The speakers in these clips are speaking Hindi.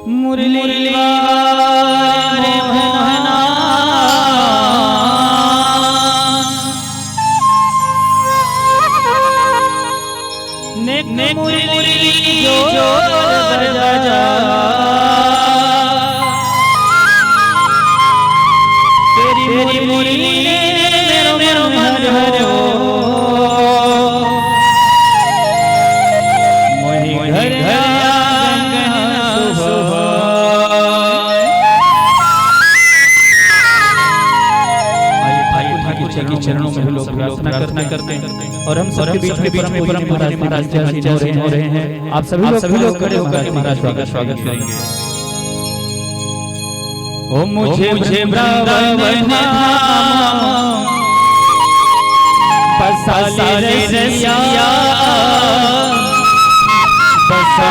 मुरली वाले मोहना नेक नेक मुरली जो बजा तेरी मुरली मेरो मेरो मन हरो मोहि घर के चरणों में लोग प्रार्थना करते हैं और हम सबके बीच में परम महाराज हो रहे हैं। आप सभी लोग खड़े होकर महाराज स्वागत करेंगे। ओ मुझे वृंदावन धाम बसा ले रसिया बसा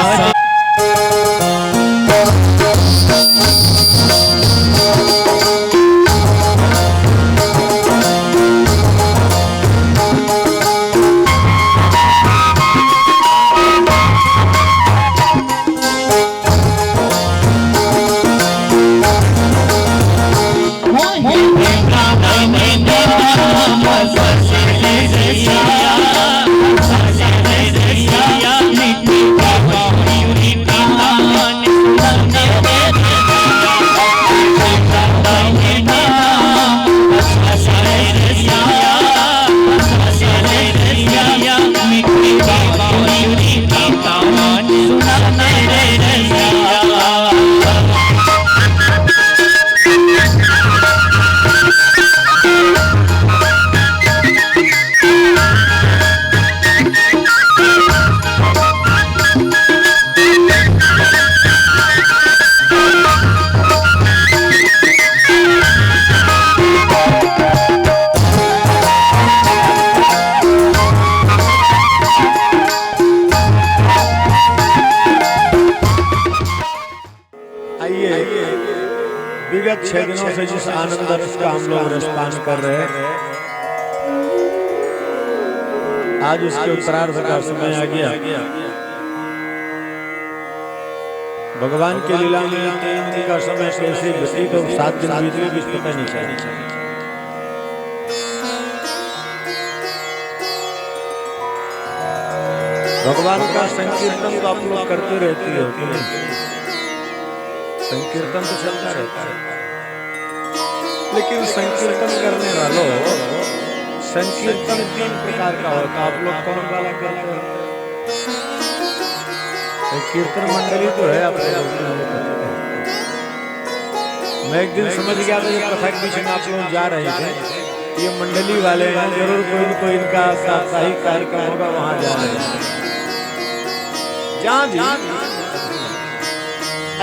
विगत 6 दिनों से जिस आनंद रस का हम लोग रसपान कर रहे हैं, आज उसके उत्तरार्ध का समय आ गया। भगवान की लीला में 3 दिन का समय कैसे व्यतीत और 7 दिन बीत गए कुछ पता नहीं चला। भगवान का संकीर्तन तो आप लोग करते रहते हो, संकीर्तन तो चलता रहता है, लेकिन संकीर्तन करने वालों संकीर्तन 3 प्रकार का होता है। आप लोग कौन वाला करते हो? कीर्तन मंडली तो है आप लोग। मैं एक दिन समझ गया था, ये कथा के बीच में आप लोग जा रहे थे, ये मंडली वाले हैं, जरूर कोई न कोई इनका साप्ताहिक कार्यक्रम होगा, वहां जा रहे हैं। जहाँ भी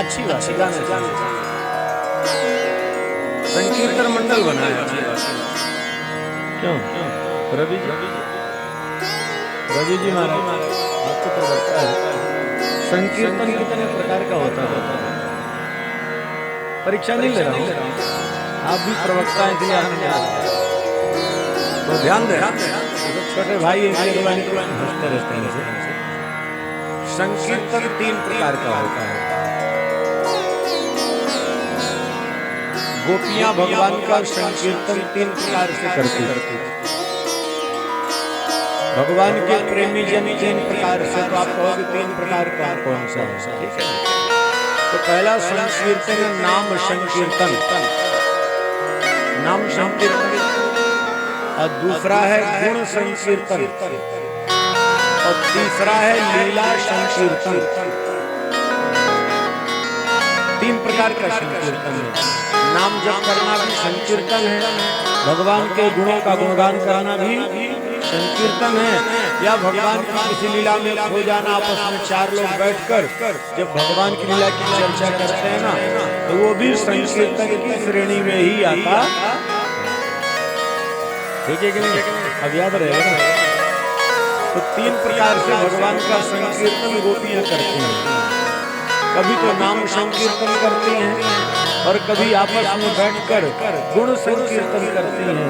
अच्छी बात है, जाने संकीर्तन मंडल बनाया। क्यों रवि जी महाराज आपको तो लगता है संकीर्तन कितने प्रकार का होता है? परीक्षा नहीं ले रहा हूँ, आप भी प्रवक्ता हैं, तो ध्यान दे। छोटे भाई हंसते रहते हैं। संकीर्तन 3 प्रकार का होता है। गोपियां भगवान का संकीर्तन 3 प्रकार से करती हैं। भगवान के प्रेमी जन 3 प्रकार से, तो आप कहोगे 3 प्रकार का कौन सा है? ठीक है, तो पहला संकीर्तन है नाम संकीर्तन, नाम संकीर्तन, और दूसरा है गुण संकीर्तन, और तीसरा है लीला संकीर्तन। 3 प्रकार का संकीर्तन है। नाम जप करना भी संकीर्तन है, भगवान के गुणों का गुणगान करना भी संकीर्तन है, या भगवान की किसी लीला में खो जाना। आपस में 4 लोग बैठकर जब भगवान की लीला की चर्चा करते हैं ना, तो वो भी संकीर्तन की श्रेणी में ही आता। ठीक है कि नहीं? अब याद रहेगा। तो 3 प्रकार से भगवान का संकीर्तन गोपियां करती हैं। कभी तो नाम संकीर्तन करती हैं, और कभी आपस में बैठकर गुण संकीर्तन करती हैं।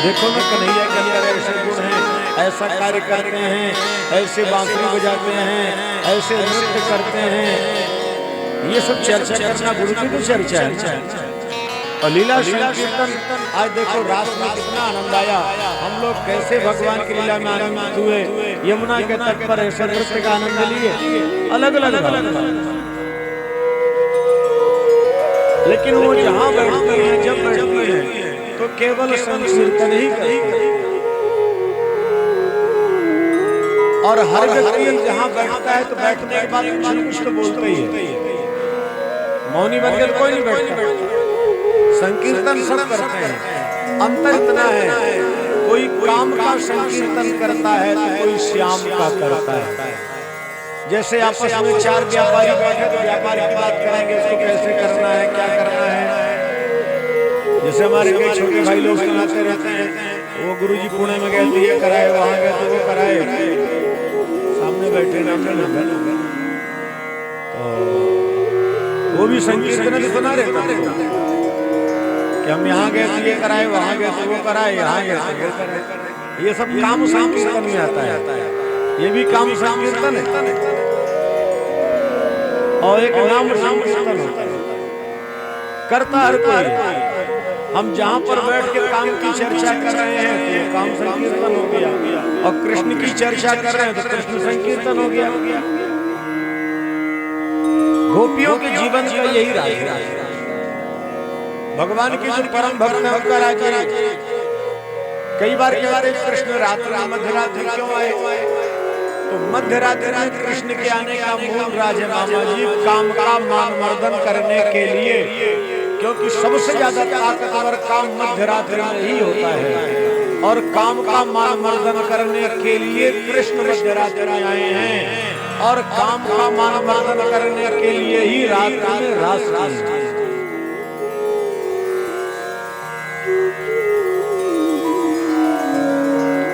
देखो ना, कन्हैया के अंदर ऐसे गुण हैं, ऐसा कार्य करते हैं, ऐसे बांसुरी बजाते हैं, ऐसे नृत्य करते हैं। ये सब चर्चा करना गुरु की तो चर्चा है। और लीला संकीर्तन आज देखो रात में कितना आनंद आया, हम लोग कैसे भगवान की लीला में आनंदित हुए, यमुना के तट पर ऐसे नृत्य का आनंद लिए, अलग अलग। लेकिन वो जहाँ बैठते हैं, जब बैठते हैं तो केवल संकीर्तन ही करते हैं। और हर व्यक्ति जहाँ बैठता है तो बैठने के बाद कुछ तो बोलते ही है, मौनी बनकर कोई नहीं बैठता। संकीर्तन सब करते हैं, अंतर इतना है, कोई काम का संकीर्तन करता है तो कोई श्याम का करता है। जैसे आपस में चार व्यापारी बैठे तो व्यापार की बात करेंगे, उसको कैसे करना है, क्या करना है। जैसे हमारे कई छोटे भाई लोग सुनाते रहते हैं, वो गुरुजी पुणे में गए थे ये कराए, वहां गए तो वो कराए, सामने बैठे नाम तो वो भी संकीर्तन सुना रहे कि हम यहाँ गए तो ये कराए, वहां गए तो वो कराए, यहाँ गए तो वो कराए। ये सब काम संकीर्तन में आता है, ये भी काम संकीर्तन है। और एक नाम संकीर्तन होता है, करता हर कोई। हम जहाँ पर बैठ के काम की चर्चा कर रहे हैं तो ये काम संकीर्तन हो गया, और कृष्ण की चर्चा कर रहे हैं तो कृष्ण संकीर्तन हो गया। गोपियों के जीवन का यही राज है। भगवान की जो परम भक्त है उनका राज है। कई बार कहते हैं कृष्ण रात्रि मध्यरात्रि क्यों आए, तो मध्यरात्रि में कृष्ण के आने का मूल राज है मामा जी, काम का मान मर्दन करने के लिए, क्योंकि सबसे ज्यादा ताकतवर काम मध्यरात्रि में ही होता है। और काम का मान मर्दन करने के लिए कृष्ण मध्यरात्रि में आए हैं, और काम का मान मर्दन करने के लिए ही रात्रि में रास की।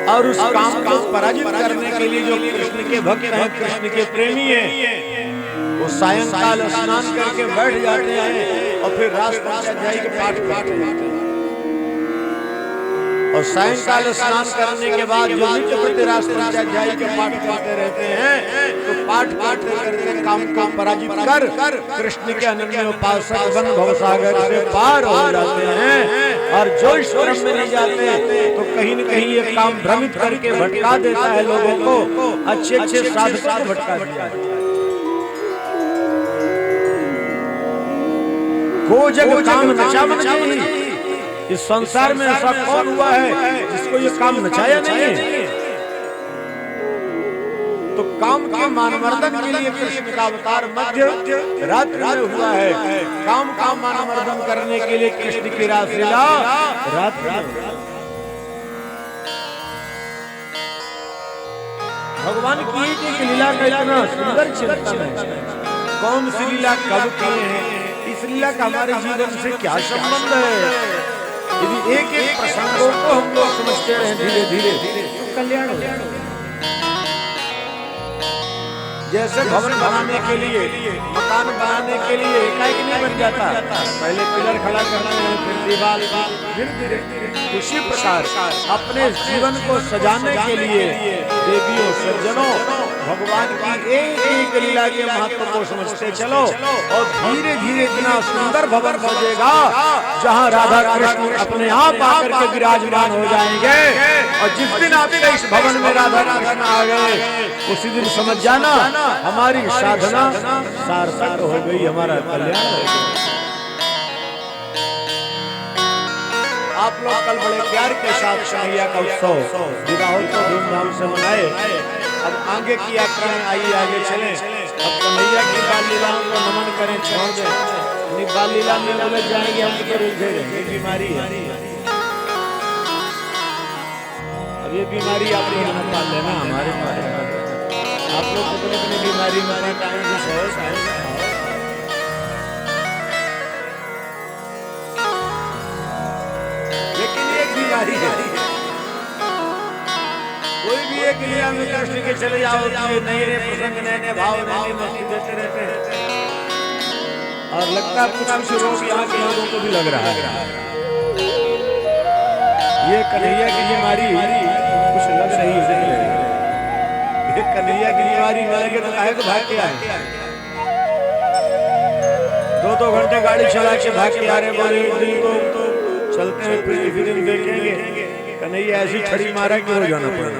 और उस काम को पराजित करने के लिए जो कृष्ण के भक्त हैं, कृष्ण के प्रेमी हैं, वो सायंकाल स्नान करके बैठ जाते हैं और फिर रास पंचाध्यायी के पाठ करते हैं। और सायंकाल स्नान करने के बाद जो नित्य प्रति रास पंचाध्यायी के पाठ करते रहते हैं, तो पाठ करते करते काम को पराजित कर कृष्ण के अनन्य उपासक बन भवसागर से पार हो जाते हैं। और जो इस क्रम में नहीं जाते तो कहीं न कहीं ये काम भ्रमित करके भटका देता है लोगों को, अच्छे अच्छे साधकों को भटका देता है। को जग काम नचा मन जाई, इस संसार में ऐसा कौन हुआ है जिसको ये काम नचाया नहीं है। तो काम के मानवर्धन के लिए कृष्ण का अवतार मध्य रात्रि में हुआ है। काम का मानवर्धन करने के लिए कृष्ण की रासलीला रात्रि में। भगवान की एक लीला का इतना सुंदर चिंतन है, कौन सी लीला कब किए हैं, इस लीला का हमारे जीवन से क्या संबंध है। यदि एक एक प्रसंगों को हम लोग समझते रहे धीरे धीरे तो कल्याण हो जाएगा। जैसे भवन बनाने के लिए, मकान बनाने के लिए एकाएक नहीं बन जाता, पहले पिलर खड़ा करना है, फिर दीवार, फिर धीरे धीरे। उसी प्रकार अपने जीवन को सजाने के लिए देवियों सज्जनों भगवान की एक एक लीला के महत्व को समझते चलो, और धीरे धीरे इतना सुंदर भवन सजेगा जहाँ राधा कृष्ण अपने आप आकर के विराजमान हो जाएंगे। और जिस दिन आपके इस भवन में राधा कृष्ण आ गए, उसी दिन समझ जाना हमारी साधना सार्थक हो गई, हमारा कल्याण हो गया। आप लोग कल बड़े प्यार के साथ कन्हैया का उत्सव विवाहोत्सव धूमधाम से मनाए। अब आगे की यात्रा में आइए आगे चलें। अब कन्हैया की बाल लीलाओं को नमन करें, छोड़ दें। बाल लीला में उलझ जाएंगे हम तो उलझे रहेंगे, बीमारी है। अब ये बीमारी आप लोग न पाल लेना, हमारे आप लोग अपनी बीमारी में टाइम से बीमारी है। कोई भी एक लीला में कृष्ण के चले जाओ, नए नए प्रसंग, नए नए भाव, नई मस्ती देते रहते हैं, और लगता है कुछ रोग यहाँ के लोगों को भी लग रहा है। ये कन्हैया की बीमारी कुछ लग रही है, ये कन्हैया की बीमारी लगे तो काहे को भाग के आए। 2 घंटे गाड़ी चला के भाग के आ रहे, बोले एक दिन तो चलते हैं फिर किसी दिन देखेंगे। कन्हैया ऐसी छड़ी मारा कि हो जाना पड़ा।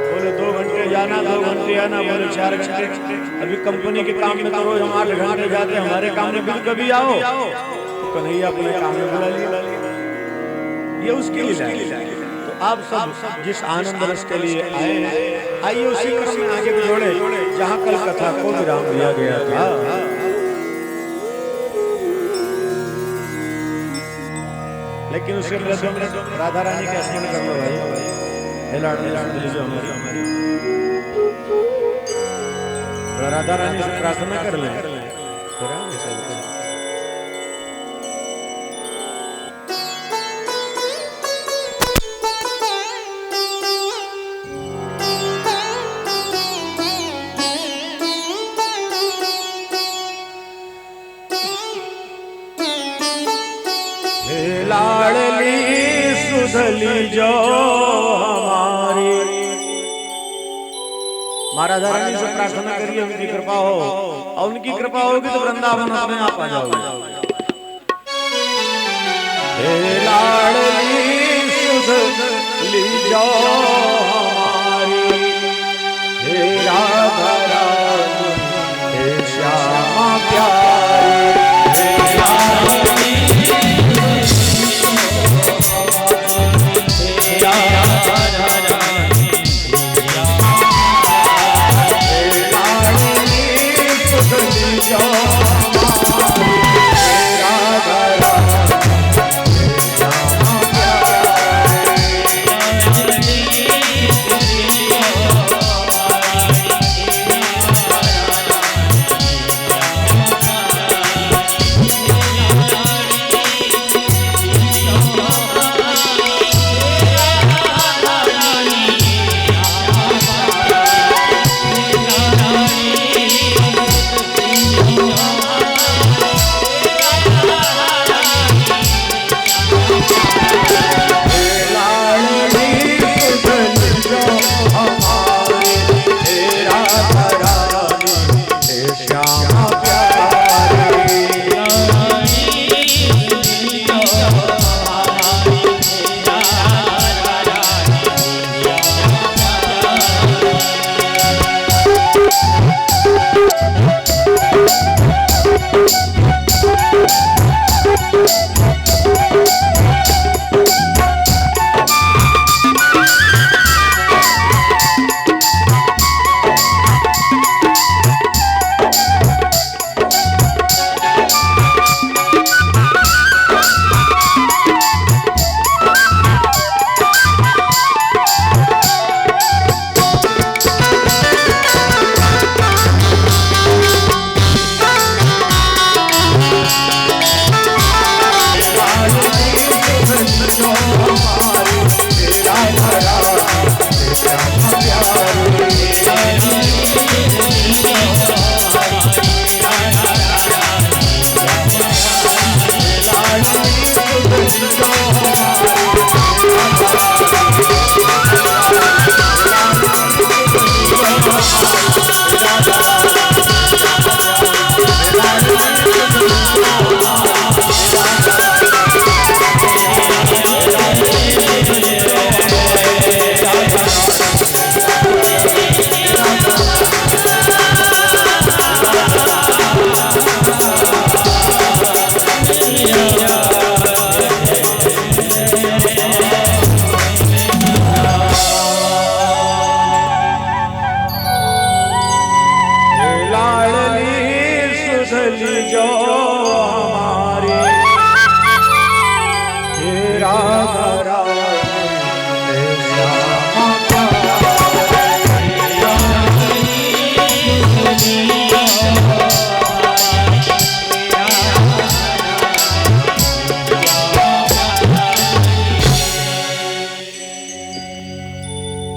बोले 2 घंटे जाना 2 घंटे आना, बोले 4 घंटे। अभी कंपनी के काम में तो रोज हम 8 घंटे जाते, हमारे काम में भी कभी आओ। तो कन्हैया अपने काम में बुला लिया, ये उसकी लीला है। तो आप सब जिस आनंद रस के लिए आए हैं, आइए उसी क्रम में आगे जोड़े जहाँ कल कथा को विराम दिया गया था। लेकिन उसके पहले राधा रानी का स्मरण कर लो भाई। राधा रानी से प्रार्थना कर ले। लाडली सुधली जो हमारी, महाराज रानी से प्रार्थना करिए उनकी कृपा हो, और उनकी कृपा होगी तो वृंदावन अपने आप आ जाओगे। लाडली सुधली जो हमारी, हे राधा रानी हे श्यामा प्यारी,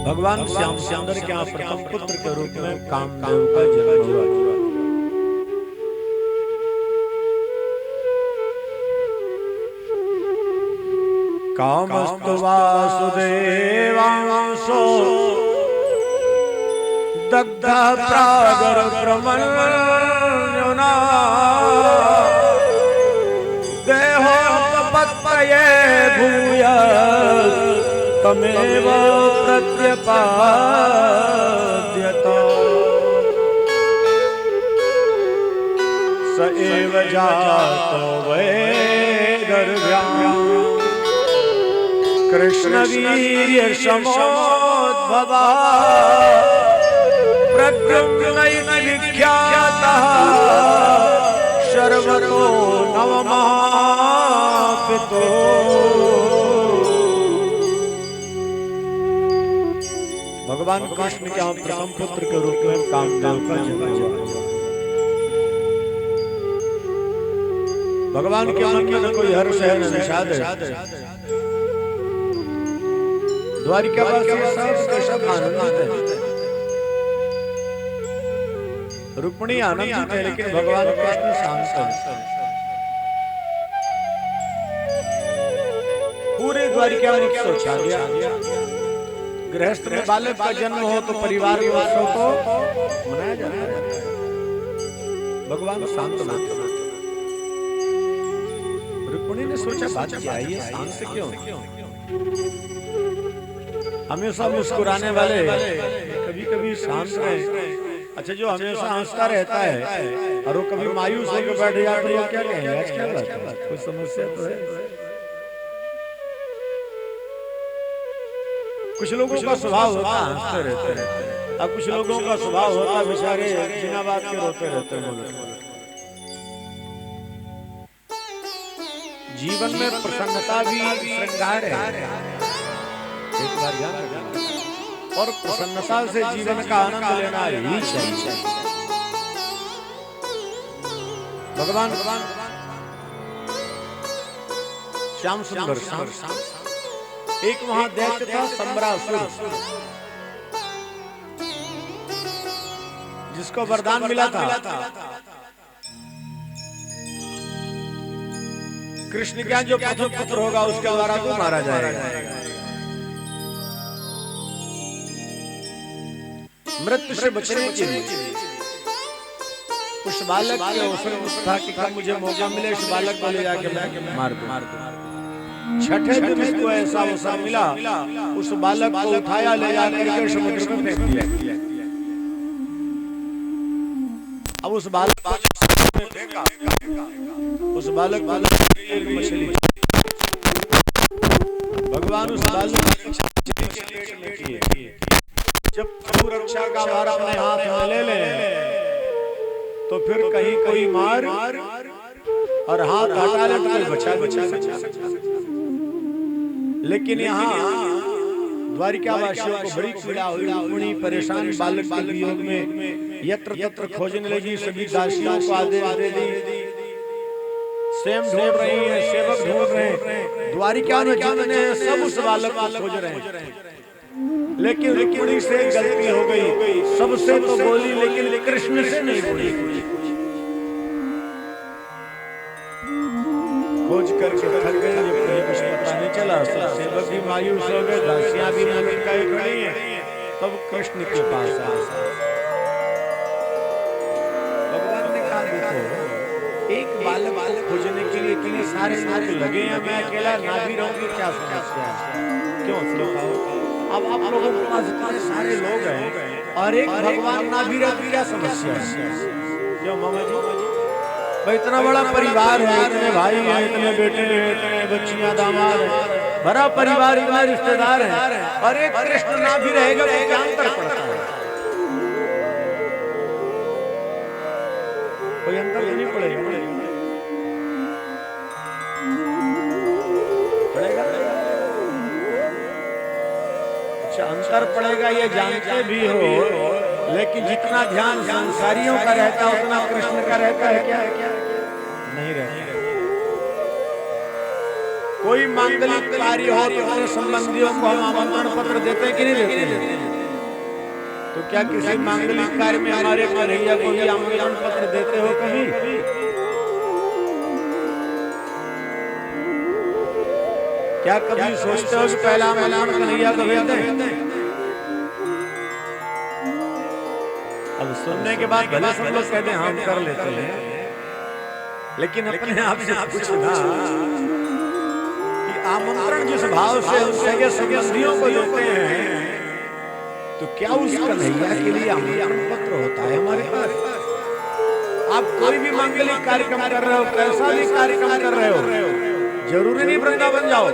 भगवान श्याम सुंदर के यहाँ प्रथम पुत्र के रूप में कामदेव का जन्म हुआ। कामस्तु वासुदेवांसो दग्ध प्रागर प्रमन्युना देहोपपत्तये भूय तमेव प्रत्यपाद्यत स एव जातो वैदर्भ्याम् कृष्णवीर्य समोद्भवा प्रद्युम्न विख्यातः सर्वतो नवमापितो भगवान कृष्ण के प्रथम पुत्र के रूप में कामदेव का जन्म हुआ। भगवान के मन में न कोई हर्ष है न विषाद है। द्वारिकावासी सब सब आनंदित है, रुक्मिणी आनंदित है, लेकिन भगवान कृष्ण शांत है। पूरे द्वारिका में उत्सव छा गया। गृहस्थ में बालक का जन्म हो तो परिवार में उत्सव तो मनाया जाता है। भगवान शांत रहते हैं। रुक्मिणी ने सोचा बात क्या है, ये शांत क्यों? हमेशा मुस्कुराने वाले कभी कभी शांत रहे। अच्छा, जो हमेशा हंसता रहता है और वो कभी मायूस होकर बैठ जाए तो लोग क्या कहेंगे? आज क्या बात है, कोई समस्या तो है? कुछ लोगों का स्वभाव होता है हंसते रहते हैं, और कुछ लोगों का स्वभाव होता है बेचारे बिना बात के रोते रहते हैं। जीवन में प्रसन्नता भी श्रृंगार है, एक बार याद रखना। और प्रसन्नता से जीवन का आनंद लेना ही चाहिए। भगवान श्याम सुंदर एक वहां दैत्य था संबरासुर, जिसको वरदान मिला था कृष्ण का जो प्रथम पुत्र होगा उसके द्वारा तो मारा जाएगा। मृत्यु से बचने के लिए उस बालक के उसने था कि कब मुझे मौका मिले इस बालक को ले जाके मैं मार दूं। छठे दिन उसको ऐसा अवसर मिला, उस बालक को उठाया ले जाकर के समुद्र में फेंक दिया। अब उस बालक को समुद्र में फेंका, उस बालक को एक मछली, भगवान उस बालक को पेट में किए। जब प्रभु रक्षा का भार अपने हाथ में ले ले तो फिर कहीं कोई मार और हाथ हटा ले तो बचा। लेकिन यहाँ द्वारिकावासियों को बड़ी पीड़ा हुई। रुक्मिणी परेशान बालक के वियोग में यत्र यत्र खोजने लगी, सभी दासियों को आदेश दे दी, स्वयं ढूंढ रही है, सेवक ढूंढ रहे हैं, द्वारिका में जितने सब उस बालक को खोज रहे हैं। लेकिन रुक्मिणी से गलती हो गई, सबसे तो बोली लेकिन कृष्ण से नहीं बोली। खोज करके थक गए, कुछ पता नहीं चला, सब सेवक भी मायूस हो गए, दासियां भी मन का ही खड़ी हैं। तब कृष्ण के पास आए। भगवान ने कहा देखो, एक बालक को खोजने के लिए इतने सारे लोग लगे हैं, मैं अकेला ना भी रहूंगी, क्या समस्या है? क्यों बताओ? अब आप लोगों के पास इतने सारे लोग हैं और एक भगवान ना भी रहे, क्या समस्या है? क्यों मामा जी? भाई इतना बड़ा परिवार है, इतने भाई हैं, इतने बेटे हैं, इतने बच्चियां, दामाद हैं, बड़ा परिवार, इतने रिश्तेदार हैं, और एक कृष्ण ना भी रहेगा तो क्या अंतर पड़ता है? कोई अंतर नहीं पड़ेगा। अच्छा, अंतर पड़ेगा ये जानते भी हो, लेकिन जितना ध्यान संसारियों का रहता है उतना कृष्ण का रहता है क्या? नहीं रहता। कोई मांगलिक कार्य हो तो अपने संबंधियों को हम आमंत्रण पत्र देते हैं कि नहीं देते? तो क्या किसी मांगलिक कार्य में हमारे कन्हैया को भी आमंत्रण पत्र देते हो कभी? क्या कभी सोचते हो कि पहला आमंत्रण कन्हैया को भेजते हैं? अब सुनने के बाद भले सब लोग कहते हैं हम कर लेते हैं, लेकिन अपने आप से पूछना कि आमंत्रण जिस भाव से हम सगे संबंधियों को देते हैं, तो क्या उस कन्हैया के लिए आमंत्रण पत्र होता है हमारे पास? आप कोई भी मांगलिक कार्यक्रम कर रहे हो, कैसा भी कार्यक्रम कर रहे हो, जरूरी नहीं वृंदावन जाओ,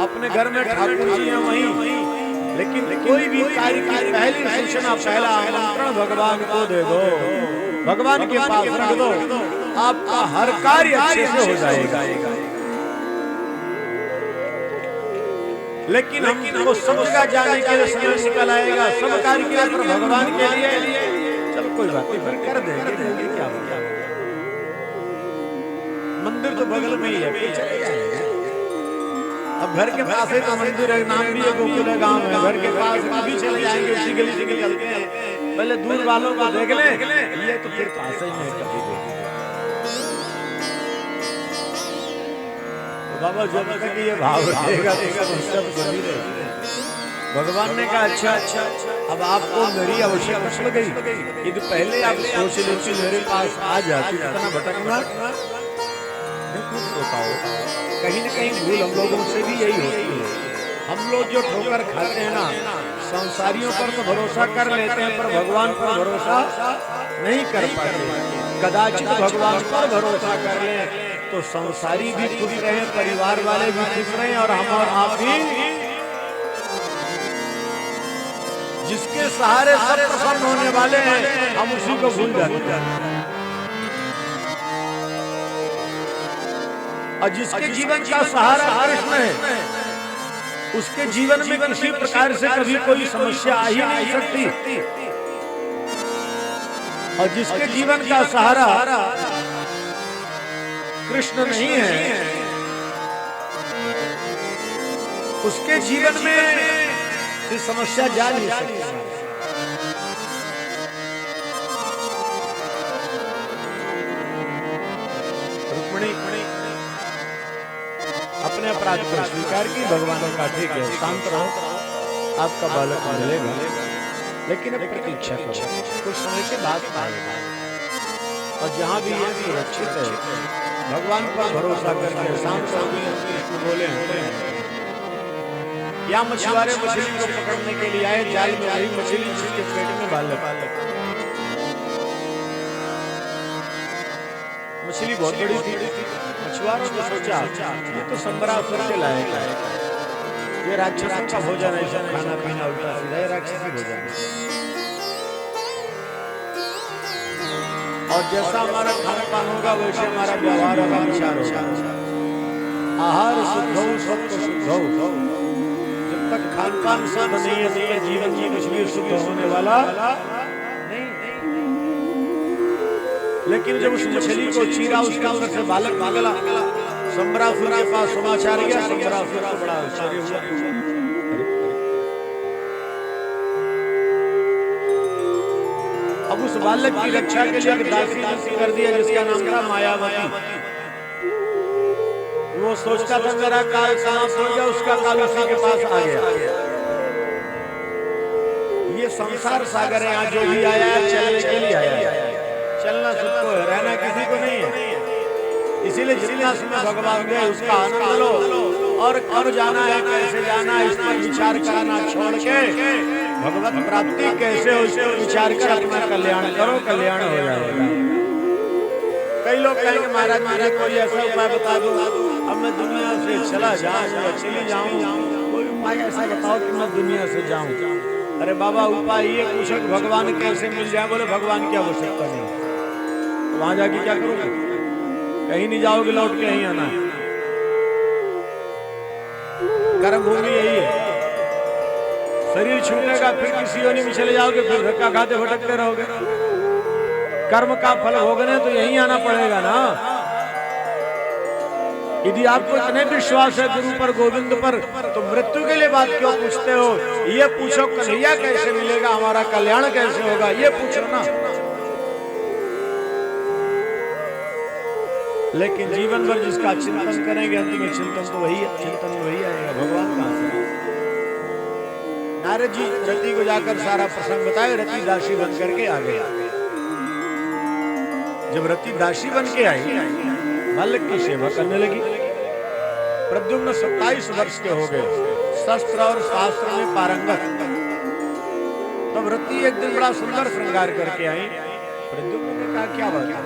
अपने घर में ठाकुर जी हैं वहीं, लेकिन कोई भी कार्य की पहली सूचना, पहला आमंत्रण भगवान को दे दो, भगवान के पास रख दो, आपका हर कार्य अच्छे से हो जाएगा। लेकिन हमको सब जगह जाने के लिए समय निकल आएगा, सब कार्य के लिए, भगवान के लिए चल कोई बात नहीं कर देंगे, क्या होगा, मंदिर तो बगल में ही है, चले जाएंगे। अब घर के पास ही तो मंदिर है, नाम भी है गोकुल गांव है, घर के पास कभी चले जाएंगे, उसी गली से निकलते हैं, पहले दूर वालों को देख ले, ये तो फिर पास ही में कभी देखेंगे। तो बाबा जब तक ये भाव रहेगा तो सब सभी रहेगा। भगवान ने कहा अच्छा, अब आपको मेरी आवश्यकता पड़ गई, यदि पहले आप सोच लेती मेरे पास आ जाती, कितना भटकना होता हो। कहीं न कहीं भूल हम लोगों से भी यही होती है, हम लोग जो ठोकर खाते हैं ना, संसारियों पर तो भरोसा कर लेते हैं, पर भगवान पर भरोसा नहीं कर पाते। कदाचित भगवान पर भरोसा कर लें तो संसारी भी खुश रहे, परिवार वाले भी खुश रहे, और हम और आप भी, जिसके सहारे सब प्रसन्न होने वाले हैं, हम उसी को भूल जाते हैं। और जिसके जीवन का सहारा कृष्ण है, उसके जीवन में किसी प्रकार से कभी कोई समस्या आ ही नहीं सकती। और जिसके जीवन का सहारा कृष्ण नहीं है, उसके जीवन में समस्या जा नहीं सकती। रुक्मिणी अपने अपराध को स्वीकार की, भगवान ने कहा ठीक है, शांत रहो, आपका बालक मिलेगा, लेकिन अब प्रतीक्षा करो, कुछ समय के बाद आएगा। और जहाँ भी ये सुरक्षित है, भगवान पर भरोसा करके शांत बोले या मछुआरे मछली को पकड़ने के लिए आए, जाल में आई मछली, जिसके पेट में बालक, मछली बहुत बड़ी थी। मछुआरों ने सोचा ये तो संबरासुर के लायक है, ये राक्षसों का भोजन है, सब खाना पीना उल्टा सीधा, राक्षसी भोजन है। और जैसा हमारा खान पान होगा वैसे हमारा व्यवहार होगा, विचार होगा। आहार शुद्ध हो, सब कुछ शुद्ध हो, जब तक खान पान शुद्ध नहीं है, तो जीवन में कुछ भी शुद्ध होने वाला नहीं। लेकिन जब उस मछली को चीरा, उसके अंदर से बालक निकला, संबरासुर के पास समाचार गया, संबरासुर को बड़ा आश्चर्य हुआ। अब उस बालक की रक्षा के लिए दासी कर दिया, जिसका नाम था मायावती। वो सोचता था मेरा काल समाप्त हो गया, उसका काल उसी के पास आ गया। ये संसार सागर है, यहाँ जो भी आया है चलने के लिए आया है, चलना सबको है, रहना किसी को नहीं है। इसीलिए जितना समय भगवान गए उसका आनंद लो, और कब जाना है, कैसे जाना है, इस पर विचार करना छोड़ के भगवत प्राप्ति कैसे हो, इसको विचार कर अपना कल्याण करो, कल्याण हो जाएगा। कई लोग कहेंगे महाराज मुझे कोई ऐसा उपाय बता दो, अब मैं दुनिया से चला जाऊं या चली जाऊं, कोई उपाय ऐसा बताओ कि मैं दुनिया से जाऊं। अरे बाबा उपाय ये पूछो कि भगवान कैसे मिल जाए, बोले भगवान की आवश्यकता नहीं, तो वहां जाके क्या करोगे, कहीं नहीं जाओगे, लौट के यहीं आना है। कर्म भूमि यही है, शरीर छूटेगा फिर किसी योनि में चले जाओगे, फिर धक्का खाते भटकते रहोगे। कर्म का फल भोगने तो यहीं आना पड़ेगा ना। यदि आपको इतने विश्वास है गुरु पर, गोविंद पर, तो मृत्यु के लिए बात क्यों पूछते हो? ये पूछो कन्हैया कैसे मिलेगा, हमारा कल्याण कैसे होगा, ये पूछो ना। लेकिन जीवन भर जिसका चिंतन करेंगे, अंत में चिंतन तो वही है, चिंतन वही आएगा, भगवान कहाँ से? नारद जी रति को जाकर सारा प्रसंग बताए। रति दासी बन करके आ गया। जब रति दासी बन के आई, बालक की सेवा करने लगी। प्रद्युम्न 27 वर्ष के हो गए, शस्त्र और शास्त्र में पारंगत। तब रति एक दिन बड़ा सुंदर श्रृंगार करके आई। प्रद्युम्न ने कहा, क्या बात है,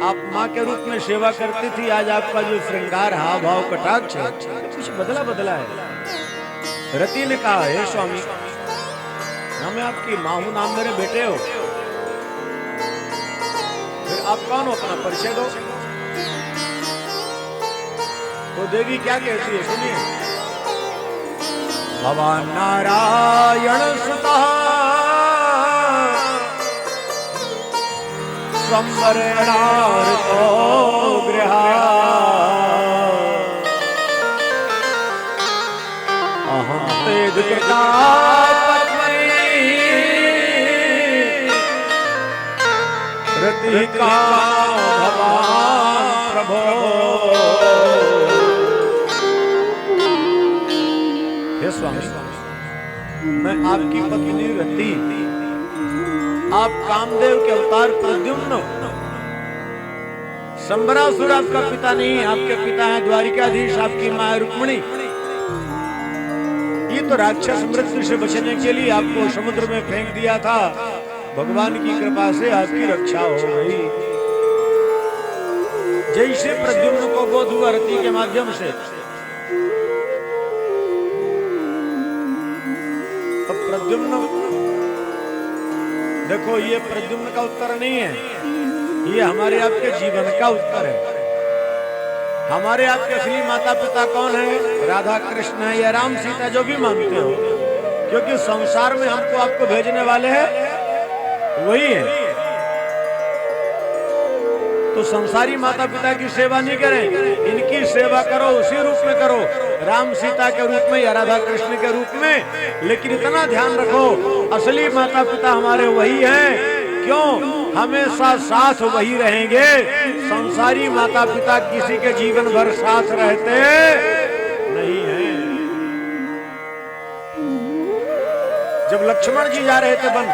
आप माँ के रूप में सेवा करती थी, आज आपका जो श्रृंगार हाव भाव कटाक्ष है कुछ बदला बदला है। रति ने कहा, हे स्वामी, ना मैं आपकी माँ हूं, नाम मेरे बेटे हो, फिर आप कौन हो, अपना परिचय दो। तो देवी क्या कहती है, सुनिए। भवान नारायण सुतः संवरेणार्तो गृहा अहं तेज कृता रति का भवान प्रभो। हे स्वामी, मैं आपकी पत्नी रति, आप कामदेव के अवतार प्रद्युम्न। संबरासुर आपका पिता नहीं, आपके पिता हैं द्वारिकाधीश, आपकी मां रुक्मिणी। ये तो राक्षस मृत्यु से बचने के लिए आपको समुद्र में फेंक दिया था, भगवान की कृपा से आपकी रक्षा हो गई। जैसे प्रद्युम्न को बोध हुआ रति के माध्यम से, अब प्रद्युम्न, देखो ये प्रद्युम्न का उत्तर नहीं है, ये हमारे आपके जीवन का उत्तर है। हमारे आपके असली माता पिता कौन है? राधा कृष्ण है या राम सीता, जो भी मानते हो, क्योंकि संसार में हमको आपको भेजने वाले हैं वही है। तो संसारी माता पिता की सेवा नहीं करें, इनकी सेवा करो, उसी रूप में करो, राम सीता के रूप में या राधा कृष्ण के रूप में। लेकिन इतना ध्यान रखो, असली माता पिता हमारे वही हैं। क्यों? हमेशा साथ वही रहेंगे। संसारी माता पिता किसी के जीवन भर साथ रहते नहीं हैं। जब लक्ष्मण जी जा रहे थे वन,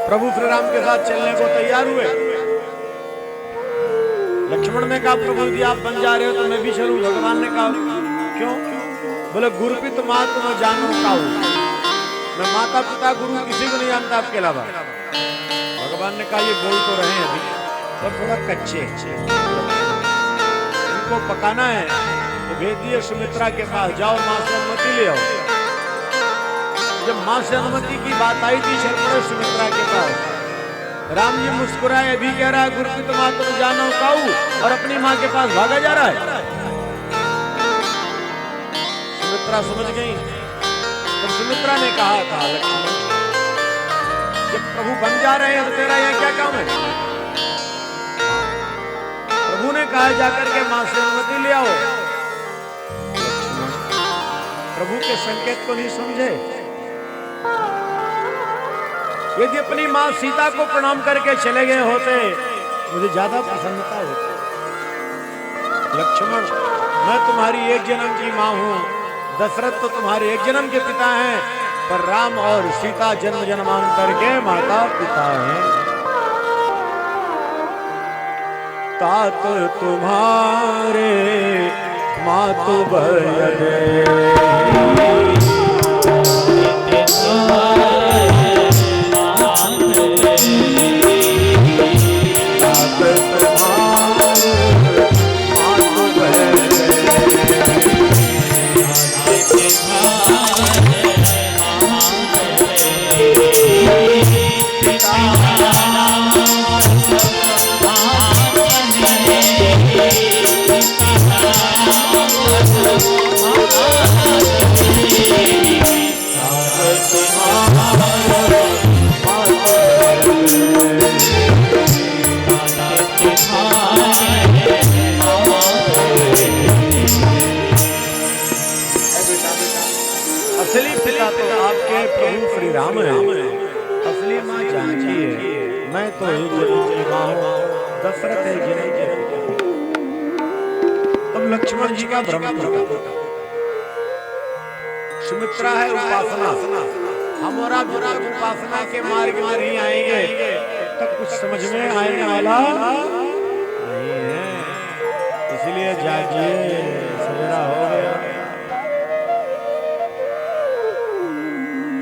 प्रभु श्री राम के साथ चलने को तैयार हुए। लक्ष्मण ने कहा, प्रभु जी आप बन जा रहे हो तो मैं भी चलूं। भगवान ने कहा, क्यों? बोले, गुरुपित माँ तुम जानो काऊ, मैं माता पिता गुरु किसी को नहीं जानता आपके अलावा। भगवान ने कहा, ये बोल तो रहे हैं अभी, पर थोड़ा कच्चे, इनको पकाना है तो भेज दिए सुमित्रा के पास, जाओ माँ से अनुमति ले आओ। जब माँ से अनुमति की बात आई थी, चल पड़े सुमित्रा के पास। राम जी मुस्कुराए, अभी कह रहा है गुरुपित माँ तुम जानो काऊ, और अपनी माँ के पास भागा जा रहा है। सुमित्रा समझ गई। तो सुमित्रा ने कहा था, लक्ष्मण जब प्रभु बन जा रहे हैं तो तेरा यहाँ क्या काम है? प्रभु ने कहा जाकर के माँ से अनुमति ले आओ। प्रभु के संकेत को नहीं समझे। यदि अपनी माँ सीता को प्रणाम करके चले गए होते, मुझे ज्यादा प्रसन्नता होती। लक्ष्मण, मैं तुम्हारी एक जन्म की माँ हूँ, दशरथ तो तुम्हारे एक जन्म के पिता हैं, पर राम और सीता जन्म जन्मांतर के माता पिता हैं। तात तुम्हारे मातु भय राम है, असली माँ जानकी है। मैं तो एक जन्म की माँ हूँ, दशरथ एक जन्म के पिता। तब लक्ष्मण जी का भ्रम टूटा। सुमित्रा है उपासना। हम और आप उपासना के मार्ग में नहीं आएंगे तब कुछ समझ में आने वाला नहीं है। इसलिए जागिए, सवेरा हो गया।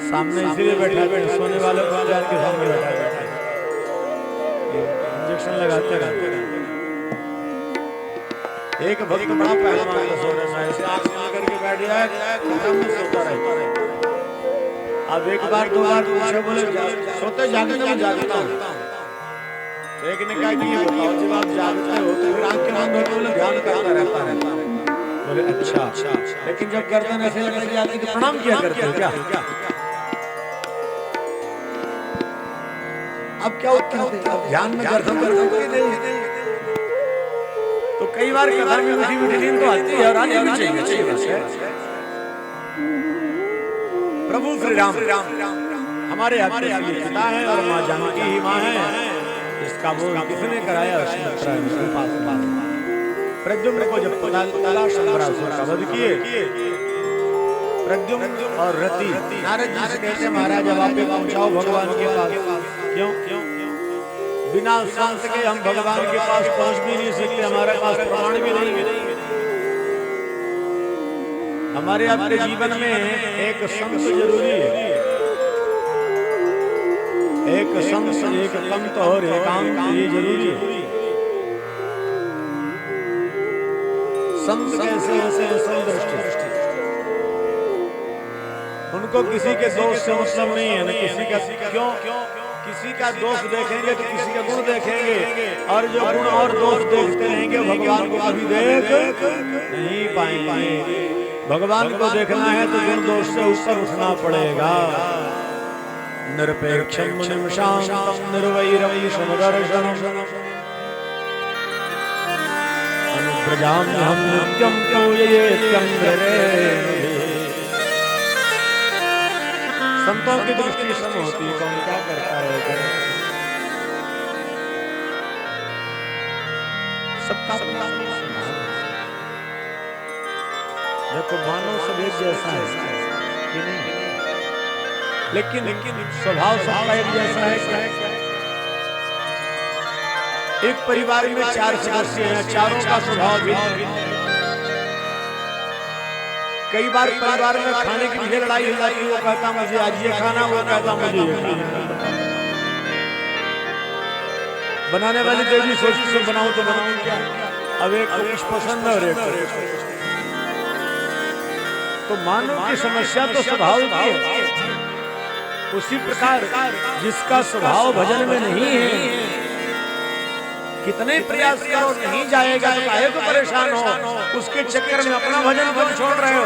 सामने इसीलिए बैठा है, सोने वाले को जान के सामने बैठा है, इंजेक्शन लगाते रहते हैं। एक भक्त बड़ा पहलवान का सो रहा है, ऐसे आंख बंद करके बैठ जाए, खत्म नहीं सोता रहे। अब एक बार दो बार पूछे, बोले सोते जागते मैं जागता हूँ। तो एक ने कहा कि ये बताओ, जब आप जागते हो तो फिर आंखें बंद होती, बोले ध्यान करता रहता है। बोले अच्छा, लेकिन जब गर्दन ऐसे लटक जाती तो प्रणाम किया करते हो क्या? अब क्या उत्तर दें? अब ध्यान में गर्दन करते नहीं। तो कई बार कथा में मीठी मीठी नींद तो आती है और आनी भी चाहिए। प्रभु श्री राम हमारे पिता है और माँ जानकी ही माँ है। इसका बोध किसने कराया? प्रद्युम्न को जब पता चला, शंबरासुर का वध किए। प्रद्युम्न और रति नारद जी से कहते महाराज अब आप पहुंचाओ भगवान के पास। क्यों? बिना संत के हम भगवान के पास पहुंच भी नहीं सकते, हमारे पास प्रमाण भी नहीं है। हमारे आपके जीवन में एक संत जरूरी है, एक संत, एक पंत और एकांत, ये जरूरी है। संत कैसे होते हैं? समदृष्टि। उनको किसी के दोष से मतलब नहीं है, न किसी का क्यों किसी का दोष देखेंगे तो किसी का गुण देखेंगे, और जो गुण और दोष देखते रहेंगे भगवान को कभी देख नहीं पाएंगे। भगवान को देखना है तो गुण दोष से ऊपर उठना पड़ेगा। निरपेक्षं मुनिं शान्तं निर्वैरं समदर्शनम् अनुव्रजाम्यहं नित्यं पूजयेत्यङ्घ्रे। संतों की दृष्टि सम होती, कौन क्या करता है? सबका देखो, मानव सब एक जैसा है कि नहीं? लेकिन स्वभाव सबका एक जैसा है क्या? एक परिवार में 4 सदस्य हैं, चारों का स्वभाव भिन्न। कई बार परिवार में खाने की भी लड़ाई हो जाती है, वो कहता मुझे आज ये खाना, वो कहता मुझे ये खाना। बनाने वाली देवी सोचती से बनाऊं तो बनाऊं क्या? अब एक को कुछ पसंद है और एक को। तो मानव की समस्या तो स्वभाव की है। उसी प्रकार जिसका स्वभाव भजन में नहीं है, कितने प्रयास करो नहीं जाएगा तो काहे को परेशान हो? उसके चक्कर में अपना भजन क्यों छोड़ रहे हो?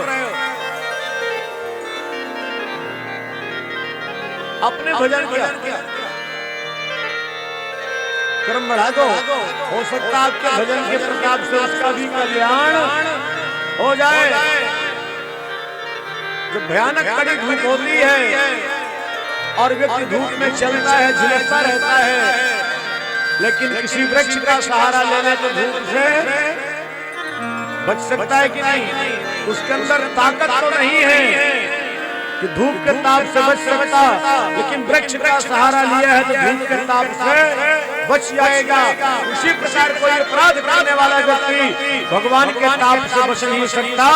अपने भजन क्या कर्म बढ़ा दो, हो सकता है आपके भजन के प्रताप से उसका भी कल्याण हो जाए। जब भयानक कड़ी धूप होती है और व्यक्ति धूप में चलता है, झुलसता रहता है, लेकिन किसी वृक्ष का सहारा लेने तो धूप से बच सकता है कि नहीं? उसके अंदर ताकत तो नहीं है कि धूप के ताप से बच सकता, लेकिन वृक्ष का सहारा लिया है तो धूप के ताप से बच जाएगा। उसी प्रकार कोई अपराध करने वाला व्यक्ति भगवान के ताप से बच नहीं सकता,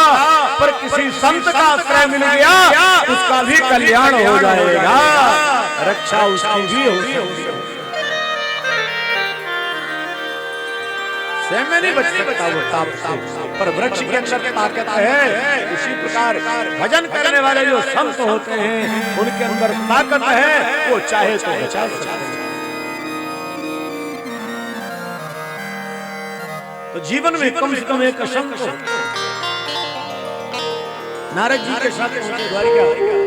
पर किसी संत का आश्रय मिल गया उसका भी कल्याण हो जाएगा, रक्षा उसकी भी हो सकती है। स्वयं नहीं बच सकता वो ताप से, पर वृक्ष के अंदर ताकत है। उसी प्रकार भजन करने वाले जो संत होते हैं उनके अंदर ताकत है, वो चाहे तो बचा सकते हैं। तो जीवन में कम से कम एक संत हो। नारद जी के साथ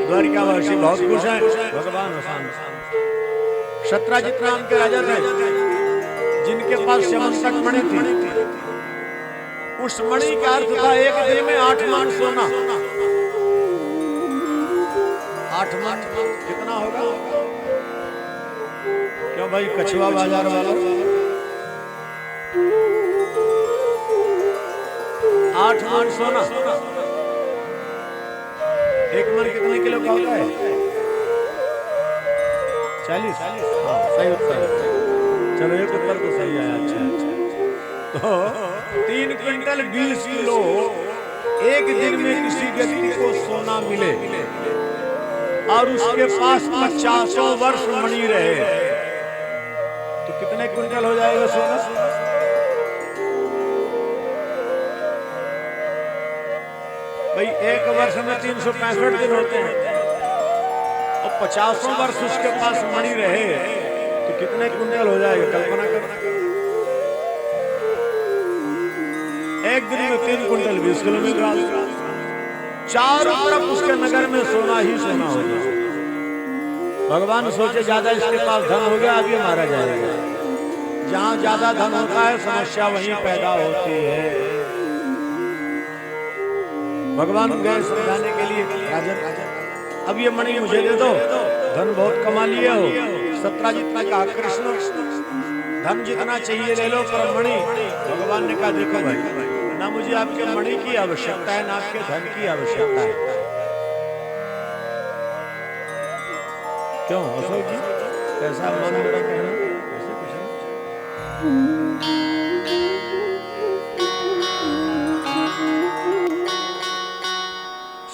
द्वारिकावासी बहुत खुश हैं। भगवान सत्राजित नाम के राजा थे, जिनके पास श्यामंतक मणि थी। उस मणि का अर्थ था एक दिन में 8 मान सोना। 8 मान कितना होगा? क्यों भाई कछुआ बाजार वाला? 8 मान सोना एक मन कितने किलो का होता है? 40। हाँ सही उत्तर है। चलो एक उत्तर तो सही आया। अच्छा तो 3 क्विंटल 20 किलो एक दिन में किसी व्यक्ति को सोना मिले और उसके पास 50 वर्ष मणि रहे तो कितने क्विंटल हो जाएगा सोना? भाई एक वर्ष में 365 दिन होते हैं और 50 वर्ष उसके पास मणि रहे तो कितने क्विंटल हो जाएगा? कल्पना करो। एक दिन में 3 क्विंटल 20 किलो मिल रहा है। चारों तरफ उसके नगर में सोना ही सोना होगा। भगवान सोचे ज्यादा इसके पास धन हो गया अब ये मारा जाएगा। जहां ज्यादा धन होता है समस्या वहीं पैदा होती है। भगवान गए समझाने के लिए, राजन अब ये मणि मुझे दे दो, धन बहुत कमा लिए हो। सत्राजित ने कहा कृष्ण धन जितना चाहिए ले लो पर मणि। भगवान ने कहा देखो भाई ना मुझे आपके मणि की आवश्यकता है ना आपके धन की आवश्यकता है। क्यों अशोक जी कैसा मन मेरा कहना?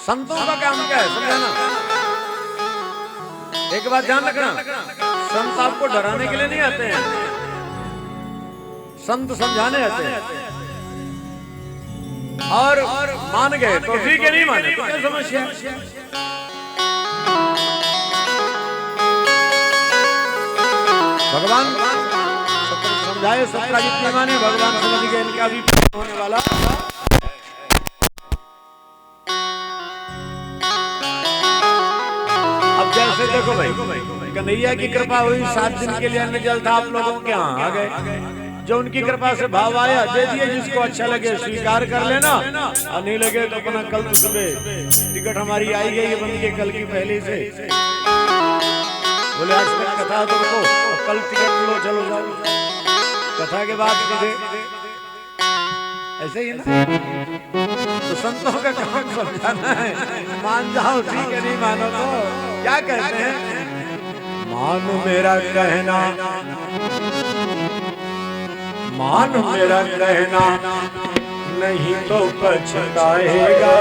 संतों का काम क्या है समझाना। एक बात ध्यान रखना, संत आपको डराने के लिए नहीं आते हैं, संत समझाने आते हैं। और मान गए तो ठीक है, नहीं माने तो क्या समस्या? भगवान समझाए सबका जितने माने, भगवान समझ गए इनका भी होने वाला। अब जैसे देखो भाई कन्हैया की कृपा हुई, 7 दिन के लिए अन्न जल था, आप लोगों के यहाँ आ गए। जो उनकी कृपा से भाव आया दे दिए, जिसको अच्छा लगे स्वीकार कर लेना और नहीं लगे तो अपना कल सुबह टिकट हमारी आई गई है बन के कल की पहले से। बोले आज तक कथा तो रुको, कल टिकट लो चलो जाओ। कथा के बाद सीधे ऐसे ही ना। तो संतों का काम समझाना है, मान जाओ ठीक है, नहीं मानो तो क्या कहते हैं? मानो मेरा कहना, मान मेरा कहना नहीं तो पछताएगा।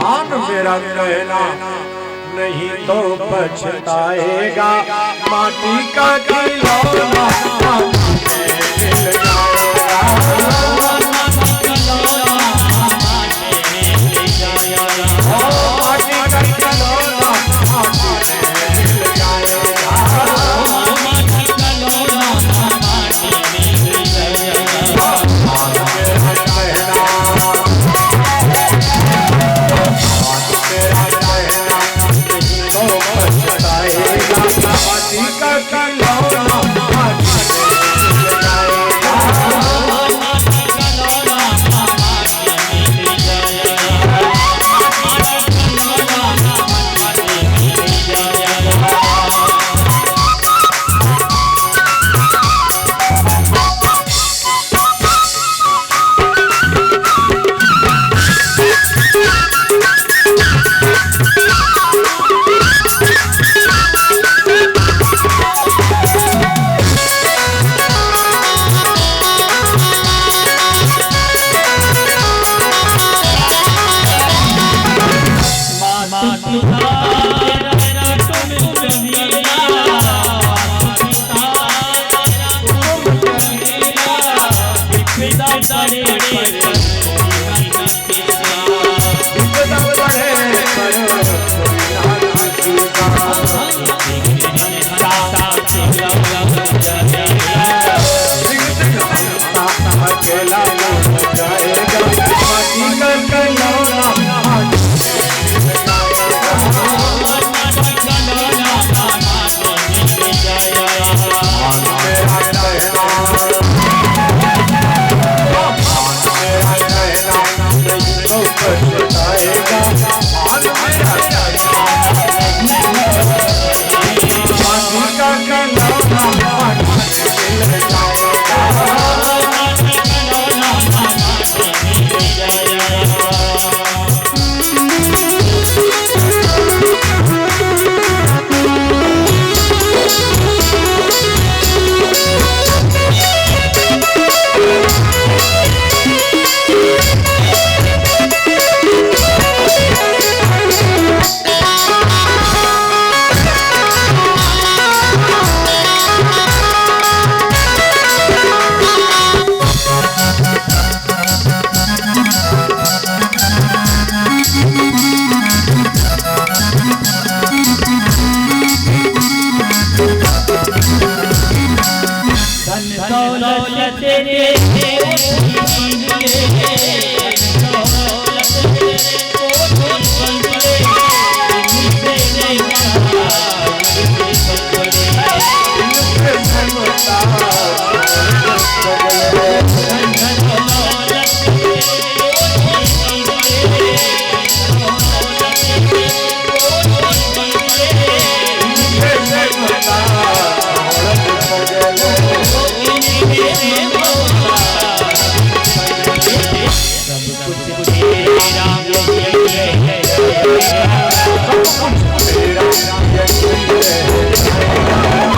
मान मेरा कहना नहीं तो पछताएगा। माटी का खिलौना मिल जाएगा। माटी का खिलौना मिल जाएगा।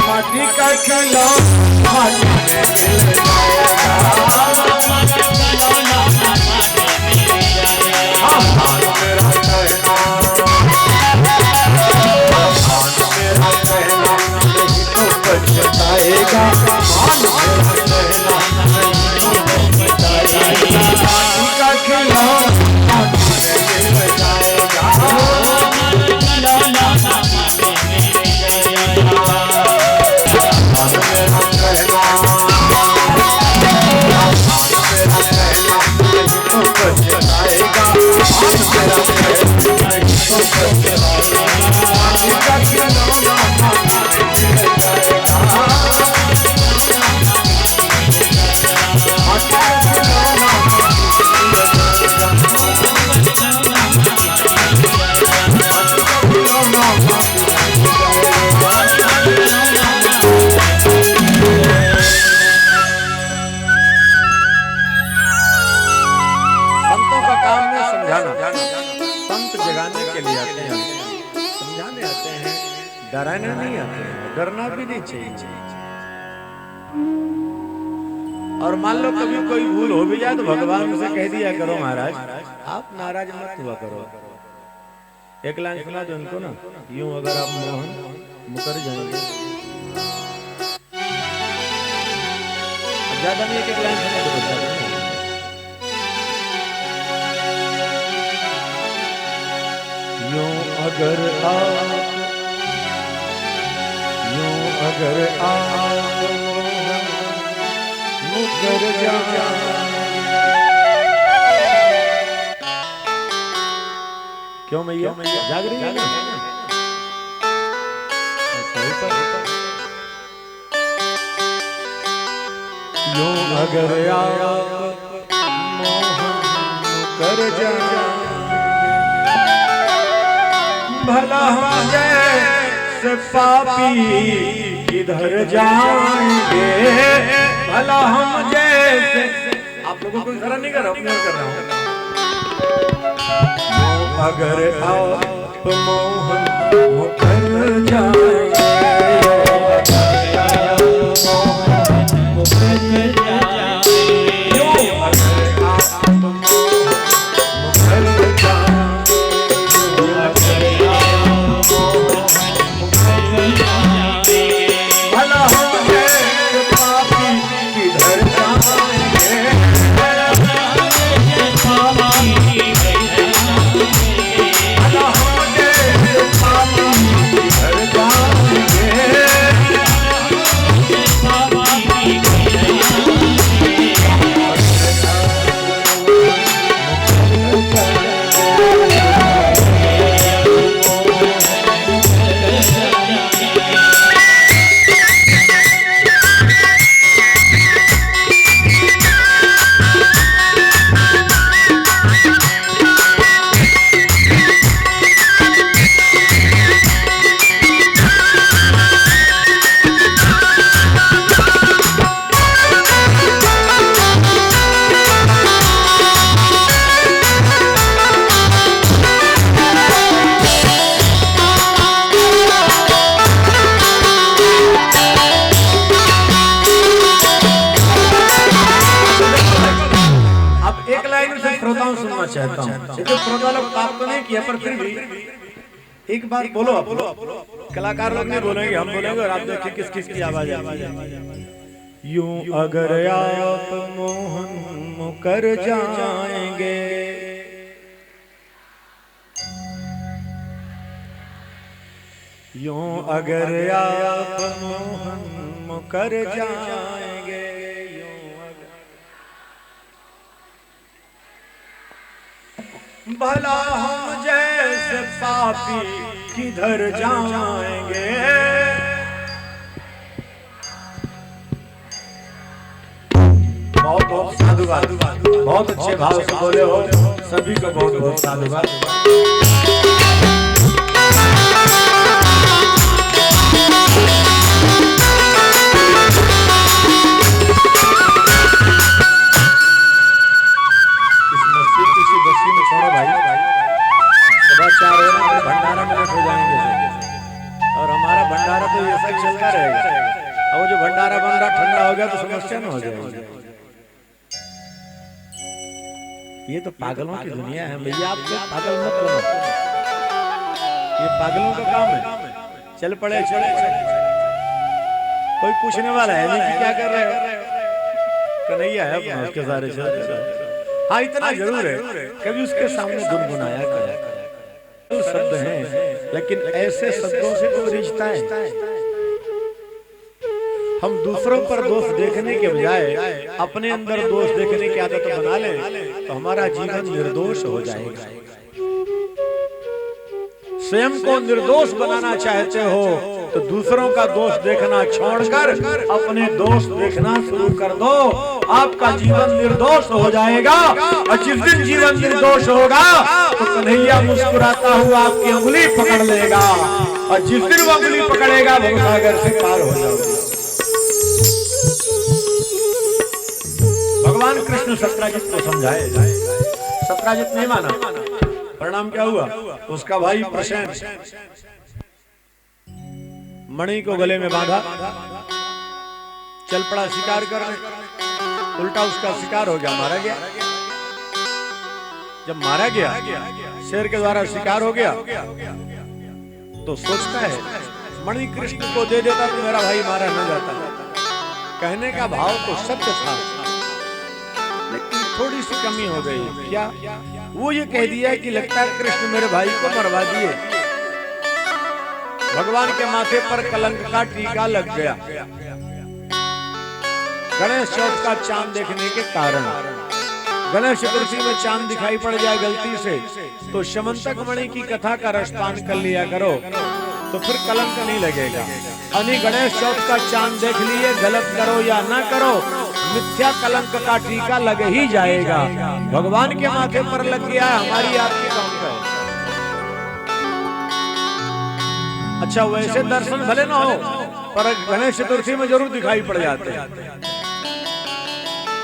माटी का खिलौना माटी में मिल जाएगा। डराने नहीं आते हैं, डरना भी नहीं चाहिए। और मान लो कभी कोई भूल हो भी जाए तो भगवान से कह दिया करो महाराज आप नाराज मत हुआ करो। एक लाइन सुना दो उनको ना, यूं अगर आप मोहन मुकर जाएंगे। ज्यादा नहीं, एक लाइन सुना दो। यूं अगर आप मुकर जाए। क्यों मैया जाग रही है ना? यूं अगर आप मोहन मुकर जाए भला हम जैसे पापी किधर जाएंगे। भला हम जैसे, आप लोगों को इशारा नहीं कर रहा हूं, मैं कर रहा हूं। अगर आप मोहन मुकर जाएंगे चाहता हूं। देखो श्रोता लोग आप तो नहीं किया पर फिर भी एक बार बोलो आप, कलाकार लोग नहीं बोलेंगे, हम बोलेंगे और आप देखिए किस किस की आवाज आती है। यूं अगर आप मोहन मुकर जाएंगे यूं अगर आप मोहन मुकर जाएंगे यूं भला हम जैसे पापी किधर जाएंगे। बहुत बहुत साधुवाद, बहुत अच्छे भाव से बोले हो, सभी को बहुत बहुत साधुवाद। इस मस्जिद किसी बस्ती में छोड़ो भाई, सुबह 4 बजे भंडारा में हो जाएंगे और हमारा भंडारा तो ऐसा ही चलता रहेगा। अब वो जो भंडारा बन रहा ठंडा हो गया तो समस्या न हो जाएगी। ये तो पागलों की दुनिया है भैया, आप लोग पागल मत बनो, ये पागलों का काम है। चल पड़े चले, कोई पूछने वाला है नहीं कि क्या कर रहे हो, कन्हैया है अपना, उसके सारे चलते। हाँ इतना जरूर है, कभी उसके सामने गुनगुनाया करें। शब्द हैं लेकिन ऐसे शब्दों से तो रिश्ता है। हम दूसरों पर दोष देखने के बजाय अपने अंदर दोष देखने की आदत बना लें तो हमारा जीवन निर्दोष हो जाएगा। स्वयं को निर्दोष बनाना चाहते हो तो दूसरों का दोष देखना छोड़कर अपने दोष देखना शुरू कर दो, आपका जीवन निर्दोष हो जाएगा। और जिस दिन जीवन निर्दोष होगा तो कन्हैया मुस्कुराता हुआ आपकी उंगली पकड़ लेगा, और जिस दिन वो उंगली पकड़ेगा भवसागर से पार हो जाओगे। भगवान कृष्ण सत्राजित को समझाए, सत्राजित नहीं माना, परिणाम क्या हुआ? उसका भाई प्रसेन मणि को गले में बांधा, चल पड़ा शिकार करने, उल्टा उसका शिकार हो गया, मारा गया। जब मारा गया, शेर के द्वारा शिकार हो गया, तो सोचता है मणि कृष्ण को दे देता तो मेरा भाई मारा न जाता। कहने का भाव तो सत्य था लेकिन थोड़ी सी कमी हो गई। क्या? वो ये कह दिया कि लगता है कृष्ण मेरे भाई को मरवा दिए। भगवान के माथे पर कलंक का टीका लग गया। गणेश चौथ का चांद देखने के कारण, गणेश चतुर्थी में चांद दिखाई पड़ जाए गलती से तो शमंतक मणि की कथा का रसपान कर लिया करो तो फिर कलंक नहीं लगेगा। यानी गणेश चौथ का चांद देख लिए, गलत करो या ना करो, मिथ्या कलंक का टीका लग ही जाएगा। भगवान के माथे पर लग गया, हमारी आपकी कौन है? अच्छा वैसे दर्शन भले ना हो पर गणेश चतुर्थी में जरूर दिखाई पड़ जाते हैं।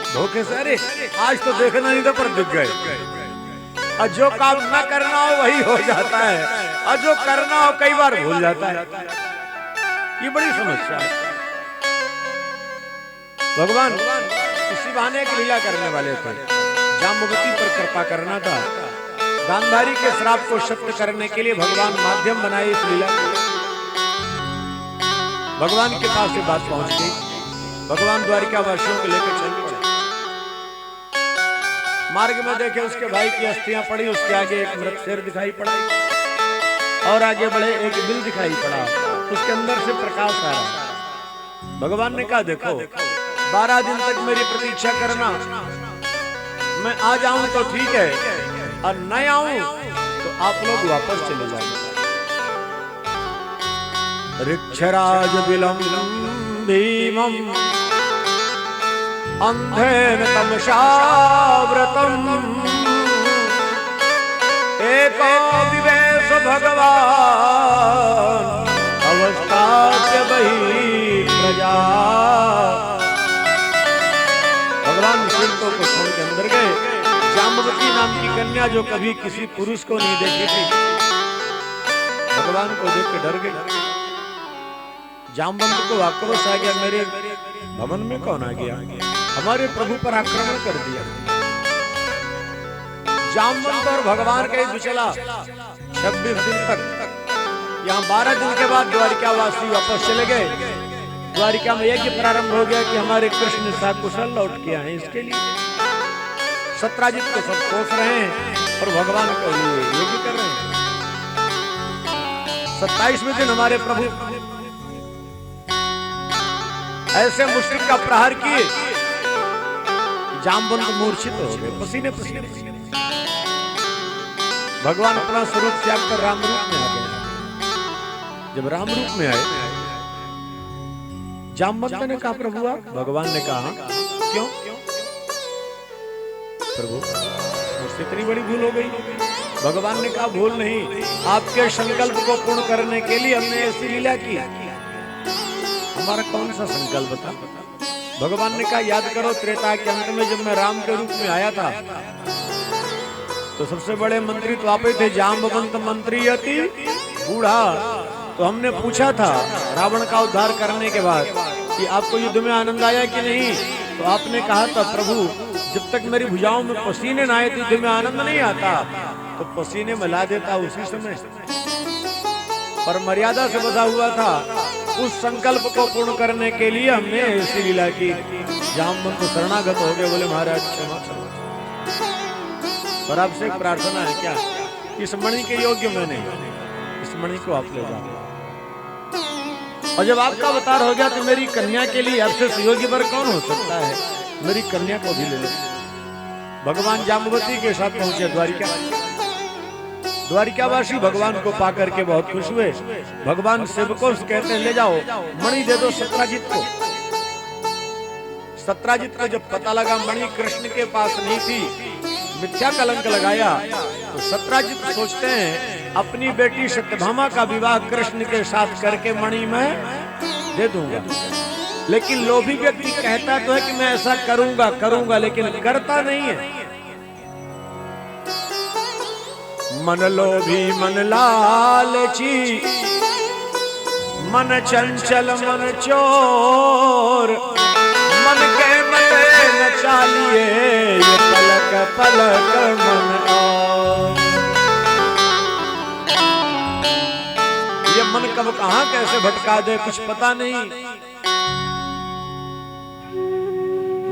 धोखे से अरे आज तो देखना नहीं था पर दिख गए। और जो काम ना करना हो वही हो जाता है, और जो करना हो कई बार भूल जाता है। ये बड़ी समस्या है। भगवान इसी बहाने की लीला करने वाले थे, जाम्बवती पर कृपा करना था। गांधारी के श्राप को सत्य करने के लिए भगवान माध्यम बनाए इस लीला को। भगवान के पास ये बात पहुंच गई, भगवान द्वारिका वासियों को लेकर चल पड़े। मार्ग में देखे उसके भाई की अस्थियां पड़ी, उसके आगे एक मृत शेर दिखाई पड़ा, और आगे बढ़े एक बिल दिखाई पड़ा, उसके अंदर से प्रकाश आ रहा। भगवान ने कहा देखो 12 दिन तक मेरी प्रतीक्षा करना, मैं आ जाऊं तो ठीक है, और न आऊं तो आप लोग वापस चले जाएंगे। ऋक्षराज बिलम भीमम अंधेन तमसाव्रतम एको विवेश भगवान अवस्था के बही प्रजा। भगवान शिव को छोड़ के अंदर गए। जाम्बवती नाम की कन्या जो कभी किसी पुरुष को नहीं देखी थी, भगवान को देख के डर गई। जामवंत को आक्रोश आ गया, मेरे भवन में कौन आ गया, हमारे प्रभु पर आक्रमण कर दिया। जामवंत और भगवान का युद्ध चला 26 दिन तक। यहाँ 12 दिन के बाद द्वारिकावासी वापस चले गए। द्वारिका में यज्ञ प्रारंभ हो गया कि हमारे कृष्ण सकुशल लौट के आए। इसके लिए सत्राजित को सब कोस रहे हैं और भगवान के लिए यज्ञ कर रहे हैं। 27वें दिन हमारे प्रभु ऐसे मुश्किल का प्रहार किए, जामवंत मूर्छित हो गए, पसीने पसीने। भगवान अपना स्वरूप त्याग कर राम रूप में आ गए। जब राम रूप में आए, जामवंत ने कहा प्रभु आप? भगवान ने कहा क्यों प्रभु, मुझसे इतनी बड़ी भूल हो गई? भगवान ने कहा भूल नहीं, आपके संकल्प को पूर्ण करने के लिए हमने ऐसी लीला की। हमारा कौन सा संकल्प था? भगवान ने कहा याद करो, त्रेता के अंत में जब मैं राम के रूप में आया था तो सबसे बड़े मंत्री तो आप ही थे, जाम्बवंत मंत्री अति बूढ़ा। तो हमने पूछा था रावण का उद्धार करने के बाद कि आपको युद्ध में आनंद आया कि नहीं? तो आपने कहा था प्रभु जब तक मेरी भुजाओं में पसीने न आए तो युद्ध में आनंद नहीं आता। तो पसीने मिला देता उसी समय, पर मर्यादा से बधा हुआ था। उस संकल्प को पूर्ण करने के लिए हमने ऐसी लीला की। जामवंत तो शरणागत हो गए, बोले महाराज क्षमा करो। पर आपसे एक प्रार्थना है, क्या? इस मणि के योग्य मैं नहीं, इस मणि को आप ले जाओ। और जब आपका अवतार हो गया तो मेरी कन्या के लिए आपसे सुयोग्य वर कौन हो सकता है? मेरी कन्या को भी ले लो। भगवान जाम्बवती के साथ पहुंचे द्वारिका। द्वारिकावासी भगवान को पाकर के बहुत खुश हुए। भगवान सेवकों से कहते हैं ले जाओ मणि दे दो सत्राजित को। सत्राजित को जब पता लगा मणि कृष्ण के पास नहीं थी, मिथ्या कलंक लगाया, तो सत्राजित सोचते हैं अपनी बेटी सत्यभामा का विवाह कृष्ण के साथ करके मणि मैं दे दूंगा। लेकिन लोभी व्यक्ति कहता तो है कि मैं ऐसा करूंगा करूंगा, लेकिन करता नहीं है। मन लोभी मन लालची, मन चंचल मन चोर, मन के मते न चालिए ये पलक पलक मन और। ये मन कब कहां कैसे भटका दे कुछ पता नहीं।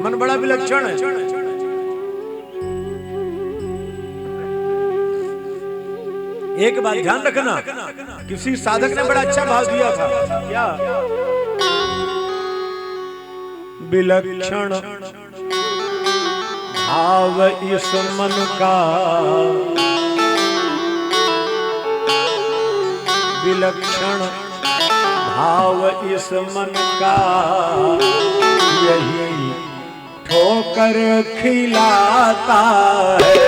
मन बड़ा विलक्षण है। एक बात ध्यान रखना, किसी साधक ने बड़ा अच्छा भाव दिया था, क्या? विलक्षण भाव इस मन का, विलक्षण भाव इस मन का, यही ठोकर खिलाता है।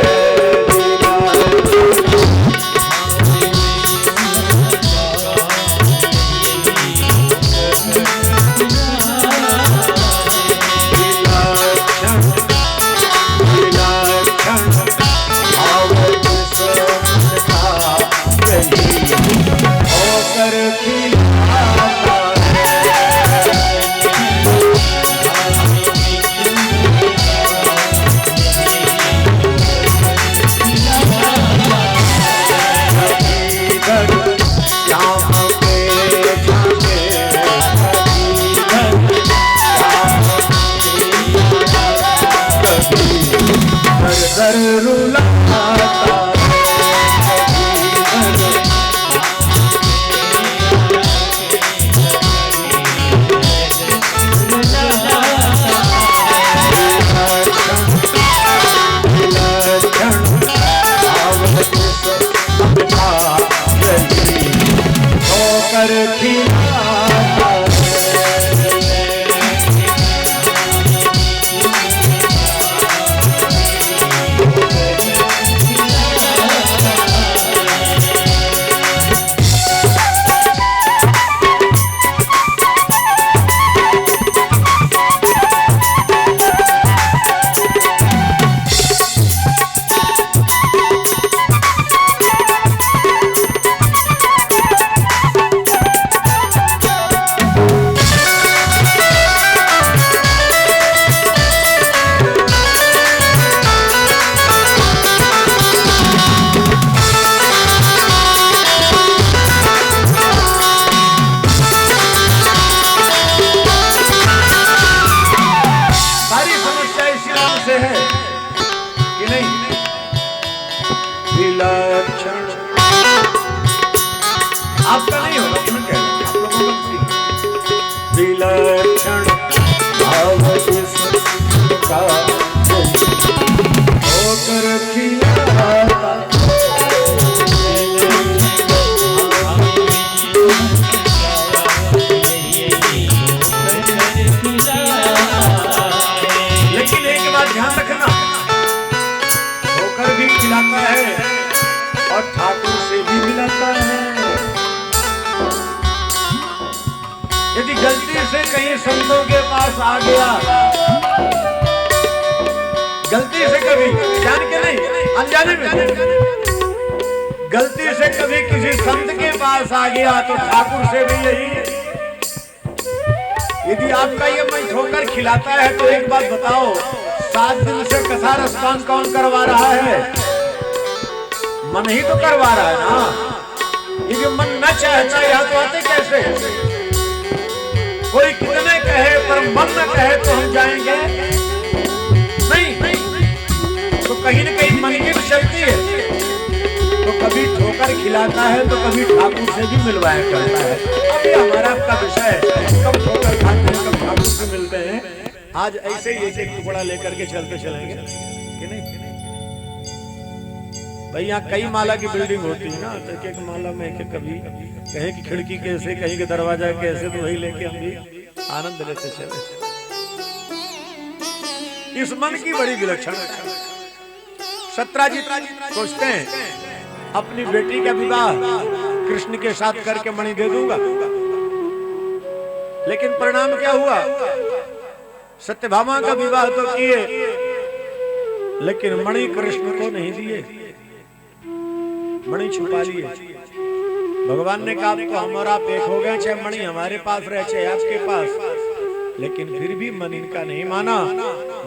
आपका नहीं होगा, मैं कह रहा हूं आप लोगों का। विलक्षण भाव इसका होकर खिलाता से कहीं संतों के पास आ गया, गलती से कभी, जान के नहीं अनजाने में, गलती से कभी किसी संत के पास आ गया तो ठाकुर से भी यही है। यदि आपका ये मन ठोकर खिलाता है तो एक बात बताओ, 7 दिन से कथा रसपान कौन करवा रहा है? मन ही तो करवा रहा है ना। ये मन न चाहता यहाँ तो आते कैसे? कोई कितने कहे पर मन न कहे तो हम जाएंगे नहीं, तो कहीं न कहीं मन की भी चलती है। तो कभी ठोकर खिलाता है तो कभी ठाकुर से भी मिलवाया करता है। अभी हमारा आपका विषय है, कब ठोकर खाते हैं कब ठाकुर से मिलते हैं। आज ऐसे ही एक टुकड़ा लेकर के चलते चलेंगे कि नहीं? भाई यहाँ कई माला की बिल्डिंग होती है ना, तो एक एक माला में एक कभी कहीं की खिड़की कैसे, कहीं के दरवाजा कैसे, तो वही लेके हम भी आनंद लेते चले। इस मन की बड़ी विलक्षण। सत्राजित सोचते हैं अपनी बेटी का विवाह कृष्ण के साथ करके मणि दे दूंगा, लेकिन परिणाम क्या हुआ? सत्यभामा का विवाह तो किए लेकिन मणि कृष्ण को नहीं दिए, मणि छुपा लिए। भगवान ने कहा तो हम और आप एक हो गए, चाहे मणि हमारे पास रहे चाहे आपके पास, लेकिन फिर भी मन इनका नहीं माना।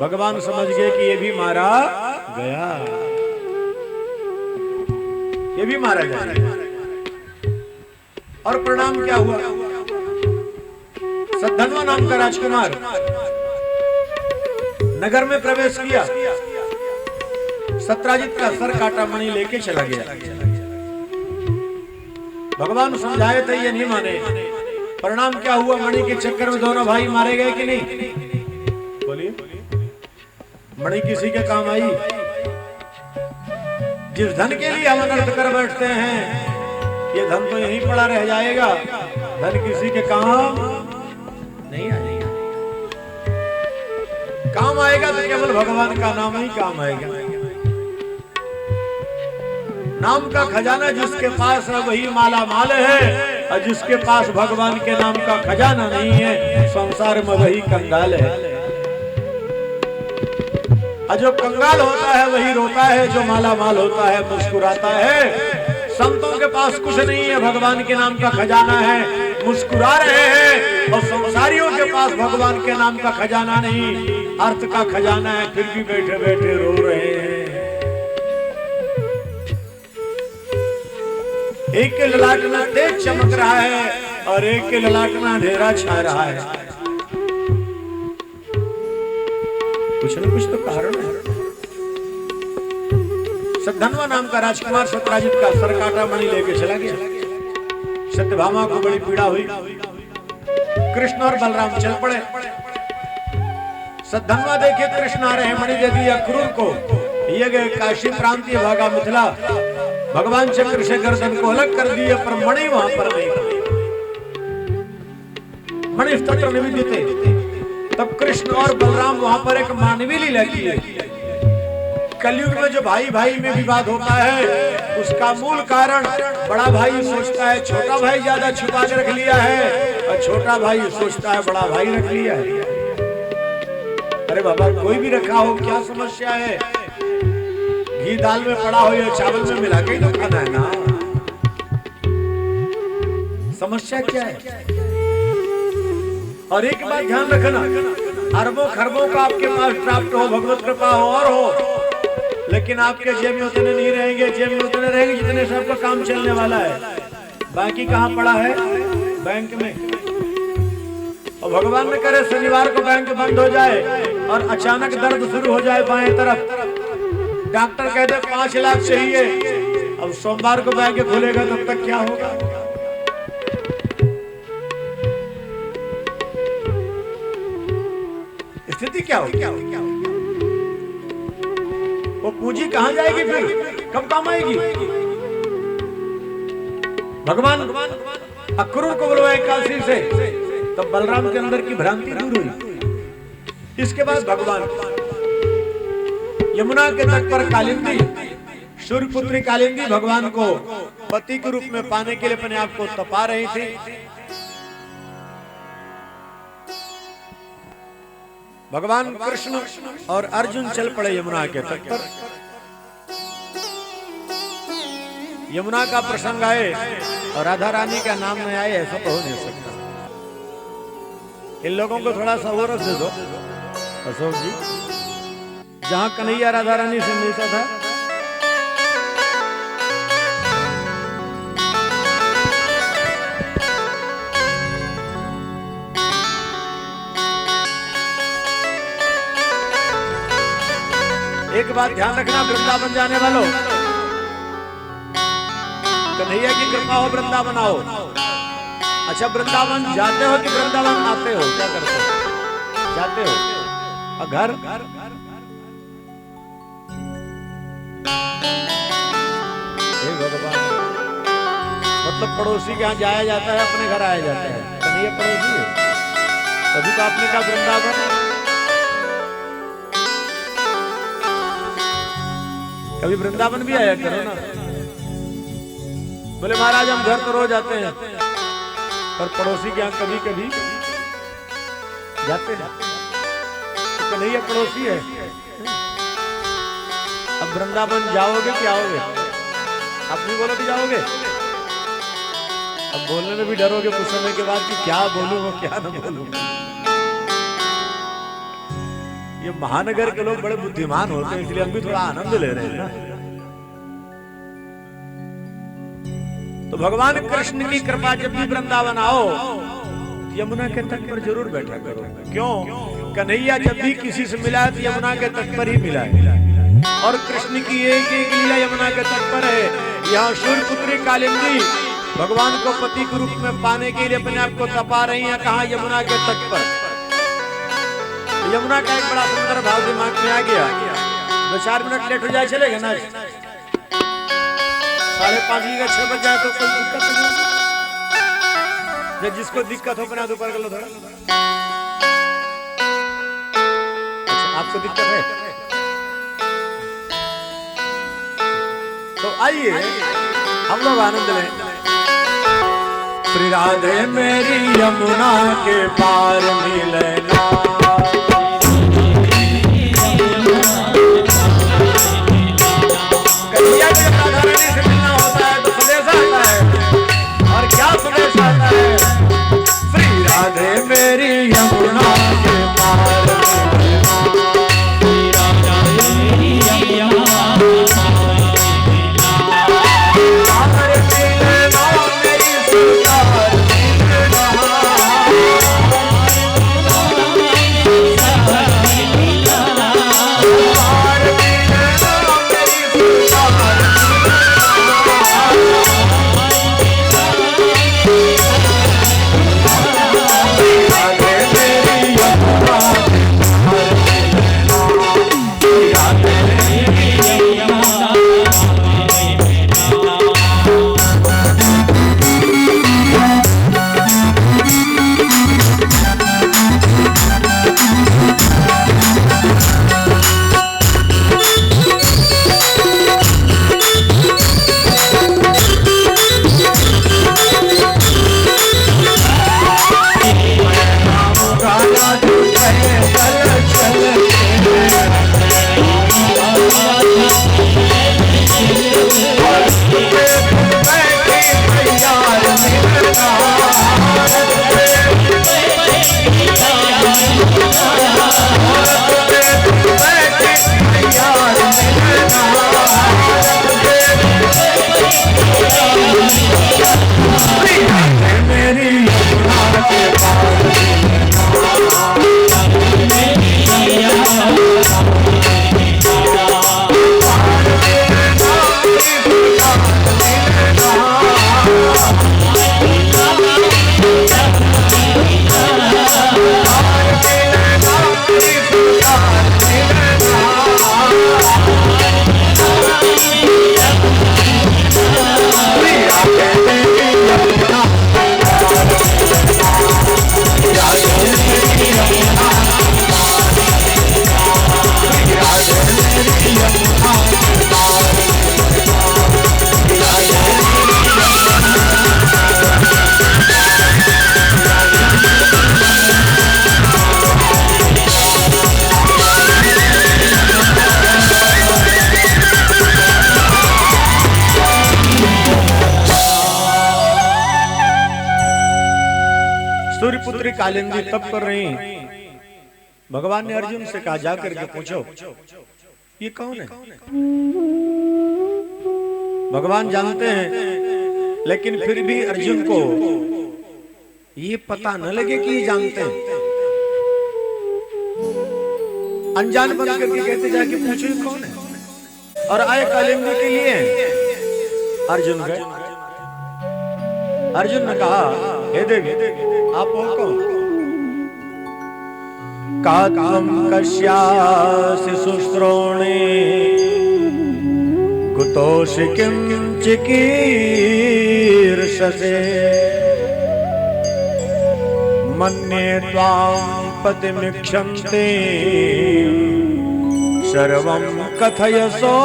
भगवान समझ गए कि ये भी मारा गया, ये भी मारा गया। और परिणाम क्या हुआ? सद्धन्वा नाम का राजकुमार नगर में प्रवेश किया, सत्राजित का सर काटा मणि लेके चला गया। भगवान समझाए थे ये नहीं माने। परिणाम क्या हुआ? मणि के चक्कर में दोनों भाई मारे गए कि नहीं? बोलिए, मणि किसी के काम आई? जिस धन के लिए हम अनर्थ कर बैठते हैं, ये धन तो यहीं पड़ा रह जाएगा, धन किसी के काम नहीं आएगा। काम आएगा तो केवल भगवान का नाम ही काम आएगा। नाम का खजाना जिसके पास है वही माला माल है, और जिसके पास भगवान के नाम का खजाना नहीं है संसार में वही कंगाल है। और जो कंगाल होता है वही रोता है, जो माला माल होता है मुस्कुराता है। संतों के पास कुछ नहीं है, भगवान के नाम का खजाना है, मुस्कुरा रहे हैं। और संसारियों के पास भगवान के नाम का खजाना नहीं, अर्थ का खजाना है, फिर भी बैठे बैठे रो रहे हैं। एक के ललाट में तेज चमक रहा है और एक के ललाट में अंधेरा छा रहा है। कुछ न कुछ तो कारण है। सद्धन्वा नाम का राजकुमार सत्राजित का सर काटा मणि लेके चला गया। सत्यभामा को बड़ी पीड़ा हुई। कृष्ण और बलराम चल पड़े। सद्धन्वा देखे कृष्ण आ रहे हैं, मणि दे दिया क्रूर को। ये गए काशी प्रांतीय भागा मिथिला, भगवान चक्र से गर्दन को अलग कर दिए, पर मणि वहां पर नहीं। मणि तत्र निविद्यते। तब कृष्ण और बलराम वहां पर एक मानवीय लीला की है। कलयुग में जो भाई भाई में विवाद होता है उसका मूल कारण बड़ा भाई सोचता है छोटा भाई ज्यादा छुपा के रख लिया है, और छोटा भाई सोचता है बड़ा भाई रख लिया है। अरे बाबा, कोई भी रखा हो, क्या समस्या है? घी दाल में पड़ा हो या चावल में मिला के ही तो खाना है ना। समस्या क्या है? और एक बात ध्यान रखना, अरबों खरबों का आपके पास प्राप्त हो, भगवत कृपा हो और हो, लेकिन आपके जेब में उतने नहीं रहेंगे। जेब में उतने रहेंगे जितने से आपका काम चलने वाला है। बाकी कहाँ पड़ा है? बैंक में। और भगवान ने करे शनिवार को बैंक बंद हो जाए और अचानक दर्द शुरू हो जाए बाएं तरफ, डॉक्टर कहते 5 लाख चाहिए। अब सोमवार को बैंक खुलेगा तब तक क्या होगा? स्थिति क्या होगी? वो पूंजी कहां जाएगी? फिर कब काम आएगी? भगवान अक्रूर को बुलवाए काशी से, तब बलराम के अंदर की भ्रांति दूर हुई। इसके बाद भगवान यमुना के तट पर कालिंदी, सूर्यपुत्री कालिंदी भगवान को पति के रूप में पाने के लिए अपने आप को तपा रही थी। भगवान कृष्ण और अर्जुन चल पड़े यमुना के तट पर। यमुना का प्रसंग आए और राधा रानी का नाम न आए, ऐसा तो हो नहीं सकता। इन लोगों को थोड़ा सा और रस दे दो अशोक जी। जहां कन्हैया राधा रानी से मिलता था, एक बात ध्यान रखना वृंदावन जाने वालों, कन्हैया की कृपा हो वृंदावन आओ। अच्छा, वृंदावन जाते हो कि वृंदावन आते हो? क्या करते हो? जाते हो। और घर हे भगवान, मतलब पड़ोसी के यहाँ जाया जाता है, अपने घर आया जाता है। कन्हैया पड़ोसी है, तभी तो आपने कहा वृंदावन। कभी वृंदावन भी आया करो ना। बोले महाराज हम घर तो रोज आते हैं, पर पड़ोसी के यहाँ कभी कभी जाते हैं। तो कन्हैया पड़ोसी है। अब वृंदावन जाओगे कि आओगे? आप भी बोलो कि जाओगे। अब बोलने में भी डरोगे कुछ समय के बाद कि क्या बोलूं क्या न बोलूं। ये महानगर के लोग बड़े बुद्धिमान होते हैं, इसलिए हम भी थोड़ा आनंद ले रहे हैं ना। तो भगवान कृष्ण की कृपा, जब भी वृंदावन आओ यमुना के तट पर जरूर बैठा करो। क्यों? कन्हैया जब भी किसी से मिला है तो यमुना के तट पर ही मिला है। और कृष्ण की एक एक लीला यमुना के तट पर है। यहाँ शूरपुत्री कालिंदी भगवान को पति के रूप में पाने के लिए अपने आप को तपा रही है। कहा? यमुना के तट पर। यमुना का एक बड़ा सुंदर भाव दिमाग में आ गया। 2-4 मिनट लेट हो जाए चलेगा ना? 5:30 का 6 बज जाए तो कोई दिक्कत नहीं। जिसको दिक्कत हो अपना दोपहर कर लो थोड़ा। अच्छा, आपको दिक्कत है तो आइए हम लोग आनंद लें। श्री राधे मेरी यमुना के पार मिलना, कन्हैया जब राधा रानी से मिलना होता है तो संदेश आता है। और क्या संदेश आता है? श्री राधे मेरी यमुना के पार मिलना, श्री राधा मेरी यमुना कालिंदी तप कर रही। भगवान ने अर्जुन से कहा जाकर के पूछो ये कौन है। भगवान जानते हैं, लेकिन फिर भी अर्जुन को ये पता न लगे कि ये जानते हैं। अनजान बन करके कहते जाके पूछो ये कौन है। और आए कालिंदी के लिए अर्जुन गए। अर्जुन ने कहा हे देवी आप हो कौन। काकम कश्यासि शुश्रोणे कुतोषि किं चिकीर्षसे मन्ये त्वां पतिमिक्षन्ते सर्वं कथयसो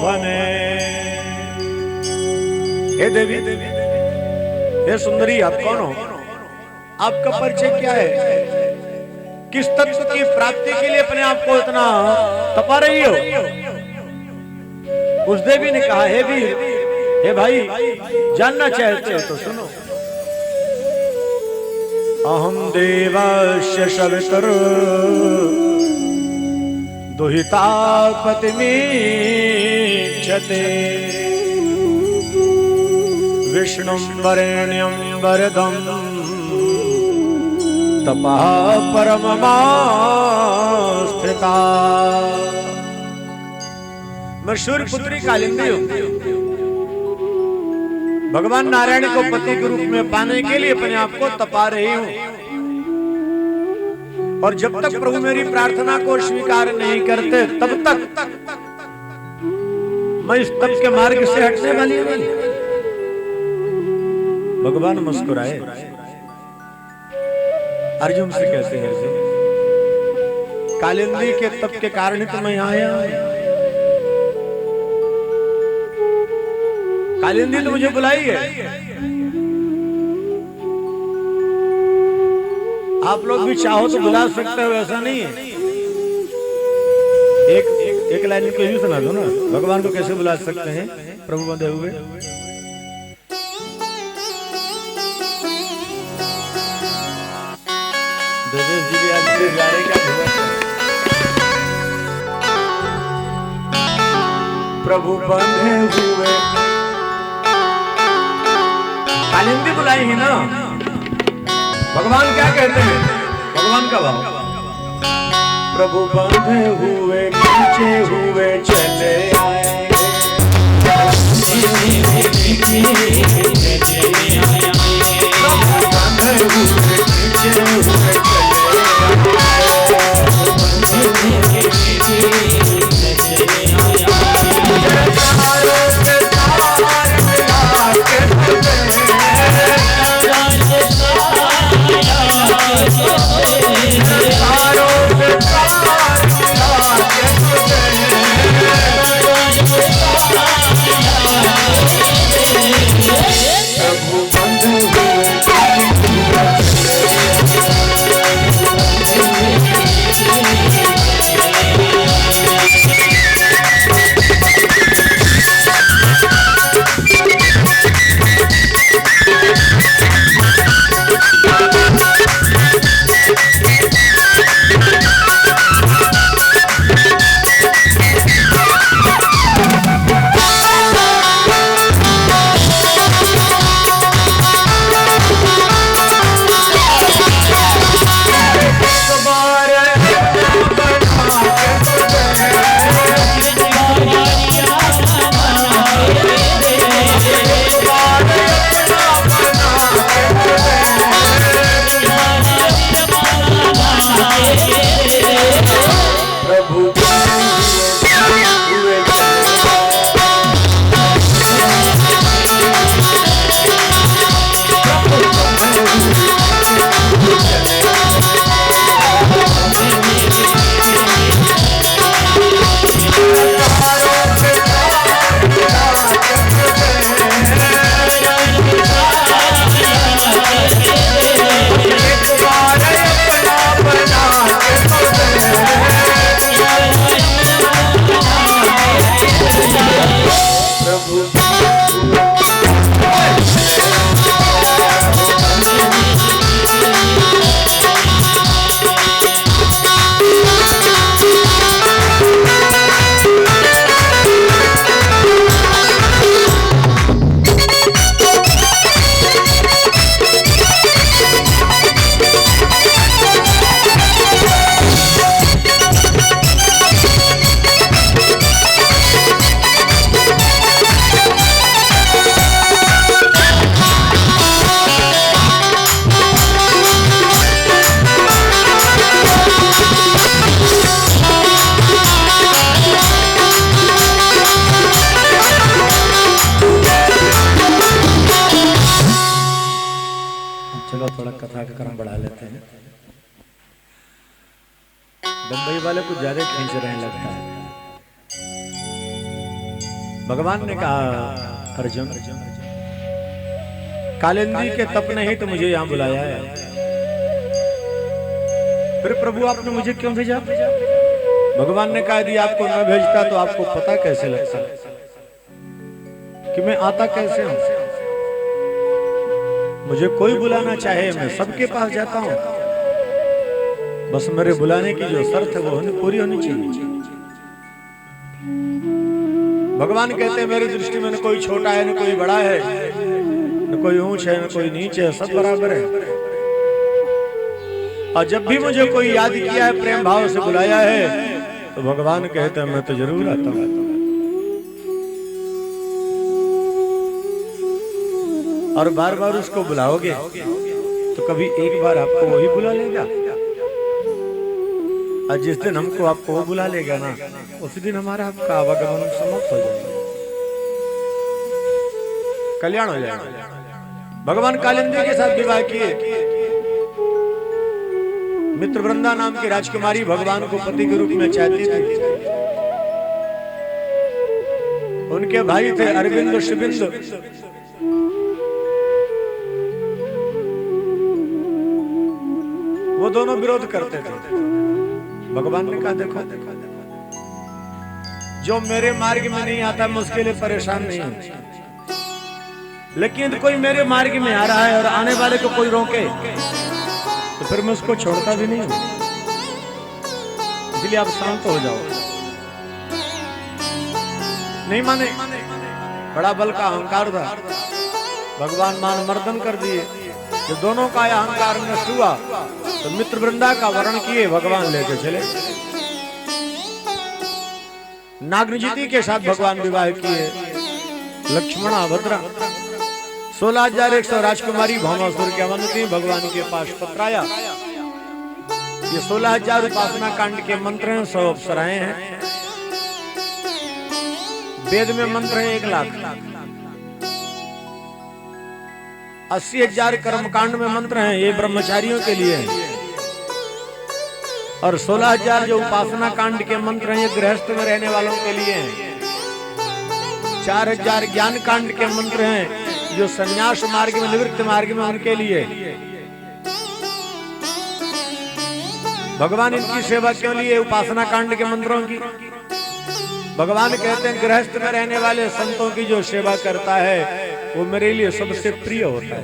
भने। हे देवी हे सुंदरी आप कौन हो, आपका परिचय क्या है, किस तत्व की प्राप्ति के लिए अपने आप को इतना तपा रही हो। उस देवी ने कहा हे वीर हे भाई जानना चाहते हो तो सुनो। अहम देवस्य सवितुर दुहिता पतिमीक्षते विष्णुं वरेण्यं वरदं तपः परममा स्थिता। मैं सूर्य पुत्री कालिंदी हूं। भगवान नारायण को पति के रूप में पाने के लिए अपने आप को तपा रही हूं। और जब तक प्रभु मेरी प्रार्थना को स्वीकार नहीं करते तब तक मैं इस तप के मार्ग से हटने वाली नहीं। भगवान मुस्कुराए। अर्जुन से कहते हैं कालिंदी के तप के कारण तो मैं आया। कालिंदी तो मुझे बुलाई है। आप लोग भी चाहो तो बुला सकते हो, ऐसा नहीं है। एक लाइन को यूं सुना दो ना, भगवान को कैसे बुला सकते हैं प्रभु बंधे हुए। देवेश जी भी आज जा रहे क्या प्रभु बंधे हुए। कालिंदी बुलाई ही ना। भगवान क्या कहते हैं, भगवान का भाव प्रभु बंधे हुए खींचे हुए चले आएंगे। प्रभु बंधे हुए खींचे हुए Yeah. बंबई वाले कुछ ज्यादा खींच रहे हैं लगता है। भगवान ने कहा अर्जुन, कालिंदी के तप ने ही तो मुझे यहाँ बुलाया है, फिर प्रभु आपने मुझे क्यों भेजा? भगवान ने कहा यदि आपको न भेजता तो आपको पता कैसे लगता कि मैं आता कैसे हूं? मुझे कोई बुलाना चाहे मैं सबके पास जाता हूं, बस मेरे बुलाने की जो शर्त है वो पूरी होनी चाहिए। भगवान कहते हैं मेरी दृष्टि में न कोई छोटा है न कोई बड़ा है, न कोई ऊंच है न कोई नीच है, सब बराबर है। और जब भी मुझे कोई याद किया है, प्रेम भाव से बुलाया है, तो भगवान कहते हैं मैं तो जरूर आता हूं। और बार बार उसको बुलाओगे तो कभी एक बार आपको वही बुला लेगा, और जिस दिन हमको आपको वो बुला लेगा ना, उस दिन हमारा आपका आवागमन समाप्त हो जाएगा, कल्याण हो जाएगा। भगवान कालिंदी के साथ विवाह किए। मित्रवृंदा नाम की राजकुमारी भगवान को पति के रूप में चाहती थी। उनके भाई थे अरविंद शिविंद, वो दोनों विरोध करते थे। भगवान ने कहा देखो, जो मेरे मार्ग में नहीं आता मैं उसके लिए परेशान नहीं हूं, लेकिन कोई मेरे मार्ग में आ रहा है और आने वाले को कोई रोके तो फिर मैं उसको छोड़ता भी नहीं हूं। इसलिए आप शांत हो जाओ। नहीं माने, बड़ा बल का अहंकार था, भगवान मान मर्दन कर दिए। जब दोनों का अहंकार नष्ट हुआ तो मित्रवृंदा का वर्ण किए भगवान लेके चले। नागनजीति के साथ भगवान विवाह किए। लक्ष्मण भद्रा 16,100 राजकुमारी भौमासुर के अनुमति भगवान के पास पत्र आया। ये 16,000 उपासना कांड के मंत्र हैं, 100 अप्सराएं हैं। वेद में मंत्र है 1,00,000। 80,000 कर्मकांड में मंत्र हैं, ये ब्रह्मचारियों के लिए है। और 16,000 जो उपासना कांड के मंत्र हैं, ये गृहस्थ में रहने वालों के लिए हैं। 4,000 ज्ञान कांड के मंत्र हैं, जो संन्यास मार्ग में निवृत्त मार्ग में उनके लिए। भगवान इनकी सेवा क्यों लिए? उपासना कांड के मंत्रों की। भगवान कहते हैं गृहस्थ में रहने वाले संतों की जो सेवा करता है वो मेरे लिए सबसे प्रिय होता है।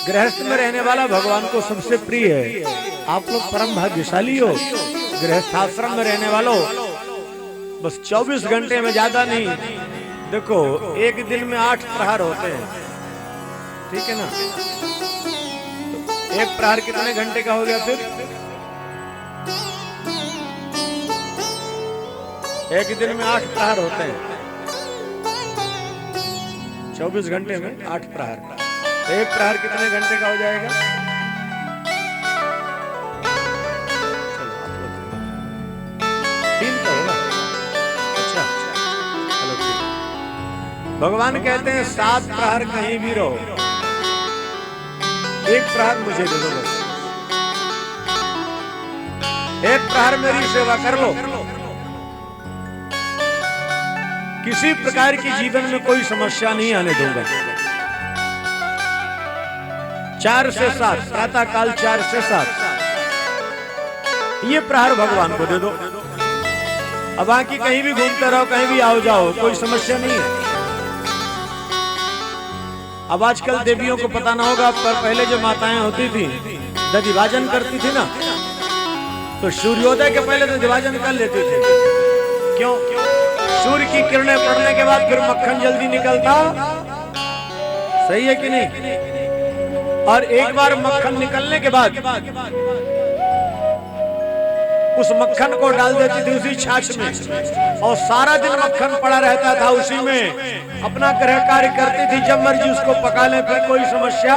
गृहस्थ में रहने वाला भगवान को सबसे प्रिय है। आप लोग परम भाग्यशाली हो, गृहस्थाश्रम में रहने वालों। बस 24 घंटे में ज्यादा नहीं। देखो एक दिन में 8 प्रहार होते हैं, ठीक है ना? तो एक प्रहार कितने घंटे का हो गया? फिर एक दिन में 8 प्रहार होते हैं। 24 घंटे में 8 प्रहार। एक प्रहार कितने घंटे का हो जाएगा? चलो आप लोग 3 तो होगा। अच्छा चलो ठीक। भगवान कहते हैं 7 प्रहार कहीं भी रहो, 1 प्रहार मुझे दे दो बस। 1 प्रहार मेरी सेवा कर लो। किसी प्रकार की जीवन में कोई समस्या नहीं आने दूंगा। 4 से 7 प्रातः काल 4 से 7 ये प्रहार भगवान को दे दो। अब बाकी कहीं भी घूमते रहो, कहीं भी आओ जाओ, कोई समस्या नहीं है। अब आजकल देवियों को पता ना होगा, पर पहले जो माताएं होती थी दधिवाजन करती थी ना, तो सूर्योदय के पहले दधिवाजन कर लेती थी। क्यों? सूर्य की किरणें पड़ने के बाद फिर मक्खन जल्दी निकलता। सही है कि नहीं? और एक बार मक्खन निकलने के बाद उस मक्खन को डाल देती थी उसी छाछ में, और सारा दिन मक्खन पड़ा रहता था उसी में। अपना गृह कार्य करती थी, जब मर्जी उसको पका ले, फिर कोई समस्या।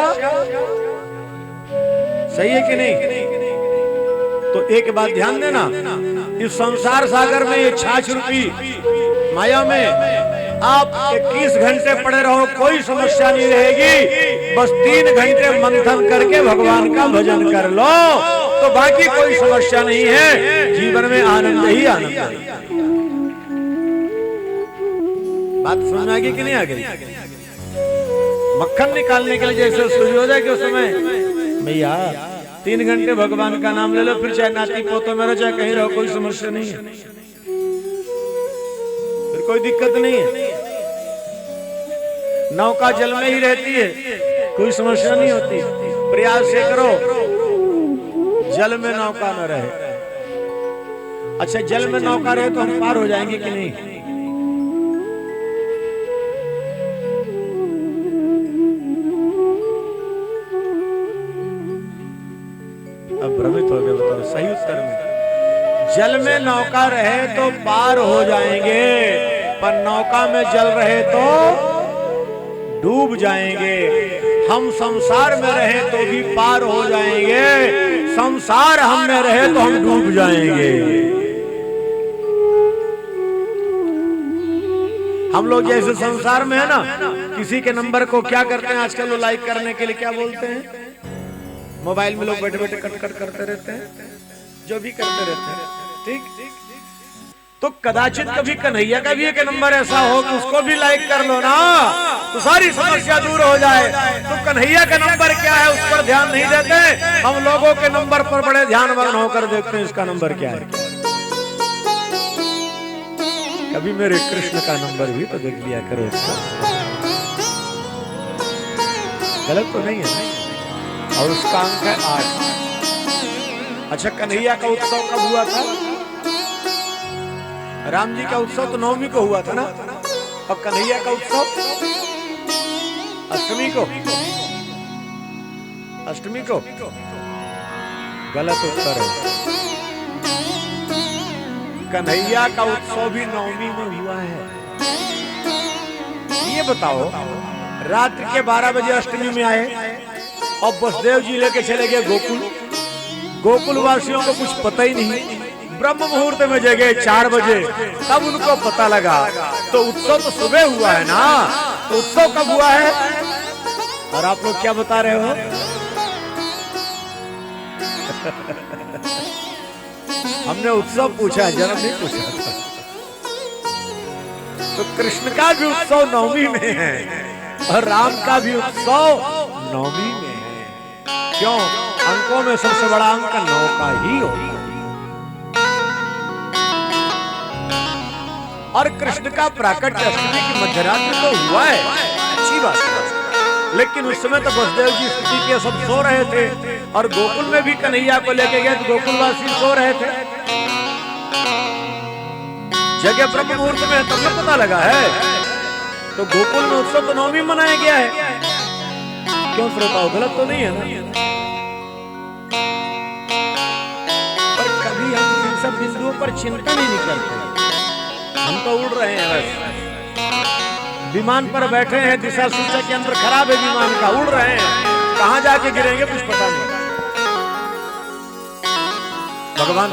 सही है कि नहीं? तो एक बात ध्यान देना, इस संसार सागर में ये छाछ रूपी माया में आप 21 घंटे पड़े रहो, कोई समस्या नहीं रहेगी। बस 3 घंटे मंथन करके भगवान का भजन कर लो, तो बाकी कोई समस्या नहीं है। जीवन में आनंद ही आनंद है। बात समझ आ गई कि नहीं आ गई? मक्खन निकालने के लिए जैसे सूर्योदय के समय भैया 3 घंटे भगवान का नाम ले लो, फिर चाहे नाती पोतो मेरा चाहे कहीं रहो, कोई समस्या नहीं है, फिर कोई दिक्कत नहीं है। नौका जल में ही रहती है, कोई समस्या नहीं होती। प्रयास ये करो जल में नौका न रहे। अच्छा, जल में नौका रहे तो हम पार हो जाएंगे कि नहीं? अब भ्रमित हो गए, बताओ सही उत्तर में जल में नौका रहे तो पार हो जाएंगे, पर नौका में जल रहे तो डूब जाएंगे। हम संसार में रहे तो भी पार हो जाएंगे, संसार हम में रहे तो हम डूब जाएंगे। हम लोग जैसे संसार में है ना, किसी के नंबर को क्या करते हैं आजकल, वो लाइक करने के लिए क्या बोलते हैं, मोबाइल में लोग बैठे बैठे कट कट करते रहते हैं, जो भी करते रहते हैं, ठीक। तो कदाचित कभी कन्हैया का भी एक नंबर ऐसा हो कि उसको भी लाइक कर लो ना, तो सारी समस्या दूर हो जाए। तो कन्हैया का नंबर क्या है उस पर ध्यान नहीं देते, हम लोगों के नंबर पर बड़े ध्यानवान होकर देखते हैं इसका नंबर क्या है। कभी मेरे कृष्ण का नंबर भी तो देख लिया करो, गलत तो नहीं है, और उसका अंक है 8। अच्छा, कन्हैया का उत्सव कब हुआ था? राम जी का उत्सव तो 9वीं को हुआ था ना, और कन्हैया का उत्सव अष्टमी को। अष्टमी को गलत उत्तर है। कन्हैया का उत्सव भी 9वीं में हुआ है। ये बताओ, रात्रि के 12 बजे अष्टमी में आए और वसुदेव जी लेके चले गए गोकुल। गोकुल वासियों को कुछ पता ही नहीं, ब्रह्म मुहूर्त में जगे 4 बजे, तब उनको पता लगा। तो उत्सव तो सुबह हुआ है ना, तो उत्सव कब हुआ है? और आप लोग क्या बता रहे हो? हमने उत्सव पूछा, जन्म नहीं पूछा था। तो कृष्ण का भी उत्सव 9वीं में है और राम का भी उत्सव 9वीं में है। क्यों? अंकों में सबसे बड़ा अंक 9 का ही होता है। और कृष्ण का प्राकट्य अष्टमी की मध्यरात्रि तो हुआ है, अच्छी बात है, लेकिन उस समय तो वसुदेव जी स्तुति के सब सो रहे थे, और गोकुल में भी कन्हैया को लेके गए तो गोकुलवासी सो रहे थे। जगह ब्रह्म मुहूर्त में तब तो पता लगा है। तो गोकुल में उत्सव तो 9वीं मनाया गया है। क्यों श्रोताओ, गलत तो नहीं है ना? पर कभी हम इन सब बिंदुओं पर चिंता नहीं करते, हम तो उड़ रहे हैं बस। विमान पर बैठे हैं, दिशा सूचक यंत्र खराब है विमान का, उड़ रहे हैं, कहां जाके गिरेंगे कुछ पता नहीं। भगवान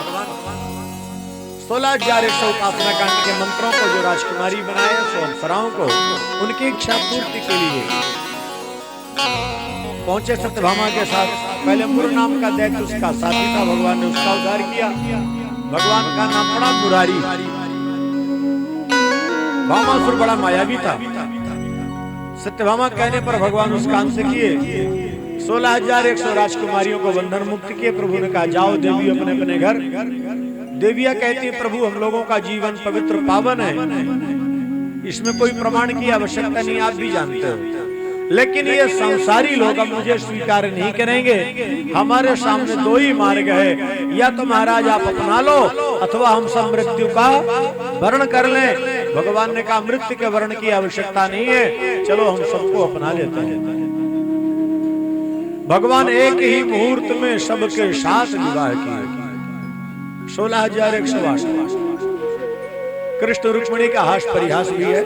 16,100 उपासना कांड के मंत्रों को जो राजकुमारी बनाए, सो अप्सराओं को उनकी इच्छा पूर्ति के लिए पहुंचे सत्यभामा के साथ। पहले मुर नाम का दैत्य उसका साथी था, भगवान ने उसका उद्धार किया। भगवान का नाम पड़ा मुरारी। भामासुर बड़ा मायावी था। सत्यभामा कहने पर भगवान उसका अंत किए। 16,100 राजकुमारियों को बंधन मुक्त किए। प्रभु ने कहा जाओ देवी अपने अपने घर। देवियां कहती है प्रभु हम लोगों का जीवन पवित्र पावन है, इसमें कोई प्रमाण की आवश्यकता नहीं, आप भी जानते हो, लेकिन ये संसारी लोग अब मुझे स्वीकार नहीं करेंगे। हमारे सामने 2 ही मार्ग है, या तो महाराज आप अपना लो अथवा हम सब मृत्यु का वर्ण कर लें। भगवान ने कहा मृत्यु के वर्ण की आवश्यकता नहीं है, चलो हम सबको अपना लेते हैं। भगवान एक ही मुहूर्त में सबके साथ विवाह किए। 16,108। कृष्ण रुक्मिणी का हास परिहास भी है।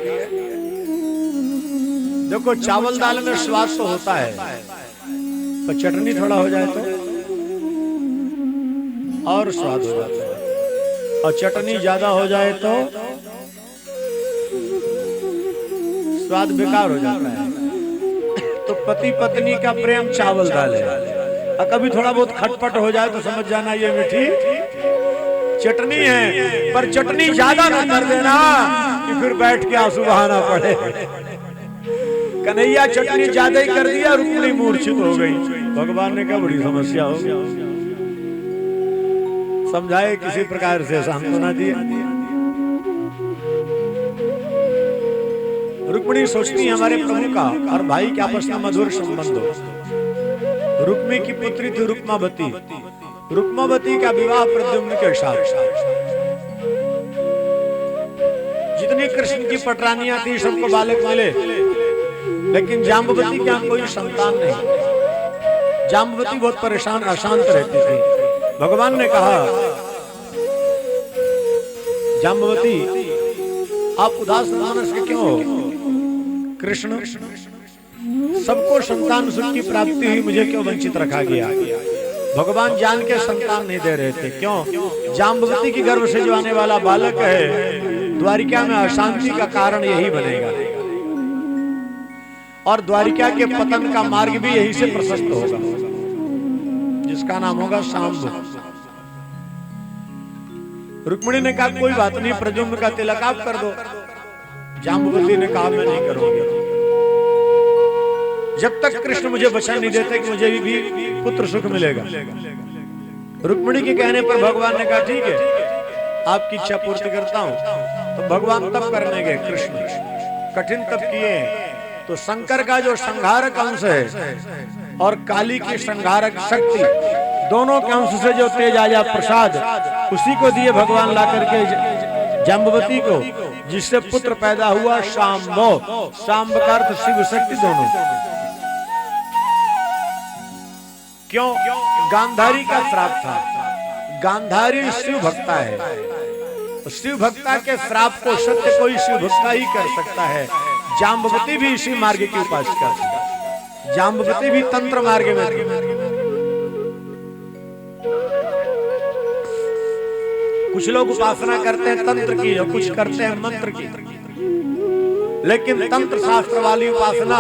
देखो चावल दाल में स्वाद तो होता है, पर चटनी थोड़ा हो जाए तो और स्वाद हो जाता है, और चटनी ज्यादा हो जाए तो स्वाद बेकार हो जाता है। तो पति पत्नी का प्रेम चावल दाल है, और कभी थोड़ा बहुत खटपट हो जाए तो समझ जाना ये मीठी चटनी है। पर चटनी ज्यादा ना कर देना कि फिर बैठ के आंसू बहाना पड़े। कन्हैया चटनी ज्यादा ही कर दिया, रुक्मिणी मूर्छित हो गई। भगवान ने कहा बड़ी समस्या हो गई, समझाए किसी प्रकार से सांत्वना दिया। रुक्मिणी सोचती है हमारे प्रभु का और भाई के आपस में मधुर संबंध हो। रुक्मी की पुत्री थी रुक्मावती। रुक्मावती का विवाह प्रद्युम्न के साथ। जितनी कृष्ण की पटरानियां थी सबको बालक मिले, लेकिन जाम्बवती के यहाँ कोई संतान नहीं। जाम्बवती बहुत परेशान अशांत रहती थी। भगवान ने कहा जाम्बवती आप उदास मानस के क्यों हो? कृष्ण सबको संतान सुख की प्राप्ति हुई, मुझे क्यों वंचित रखा गया? भगवान जान के संतान नहीं दे रहे थे। क्यों? जाम्बवती की गर्भ से जो आने वाला बालक है द्वारिका में अशांति का कारण यही बनेगा, और द्वारिका के पतन का मार्ग भी यही से प्रशस्त होगा, जिसका नाम होगा शांब। रुक्मिणी ने कहा कोई बात नहीं, प्रद्युम्न का तिलक आप कर दो। जाम्बवती ने कहा मैं नहीं करूंगी, जब तक कृष्ण मुझे वचन नहीं देते कि मुझे भी पुत्र सुख मिलेगा। रुक्मिणी के कहने पर भगवान ने कहा ठीक है, आपकी इच्छा पूर्ति करता हूं। तो भगवान तप करने गए। कृष्ण कठिन तप किए। तो शंकर का जो संहारक अंश है और काली की संहारक शक्ति, दोनों के अंश से जो तेज आया प्रसाद, उसी को दिए भगवान ला करके जाम्बवती को, जिससे पुत्र पैदा हुआ शांब। शांब का अर्थ शिव शक्ति दोनों। क्यों? गांधारी का श्राप था। गांधारी शिव भक्ता है, शिव भक्ता के श्राप को सत्य कोई शिव भक्ता ही कर सकता है। जाम्बवती भी इसी मार्ग की उपासिका थी। जाम्बवती भी तंत्र मार्ग में थी। कुछ लोग उपासना करते हैं तंत्र की और कुछ करते हैं मंत्र की, लेकिन तंत्र शास्त्र वाली उपासना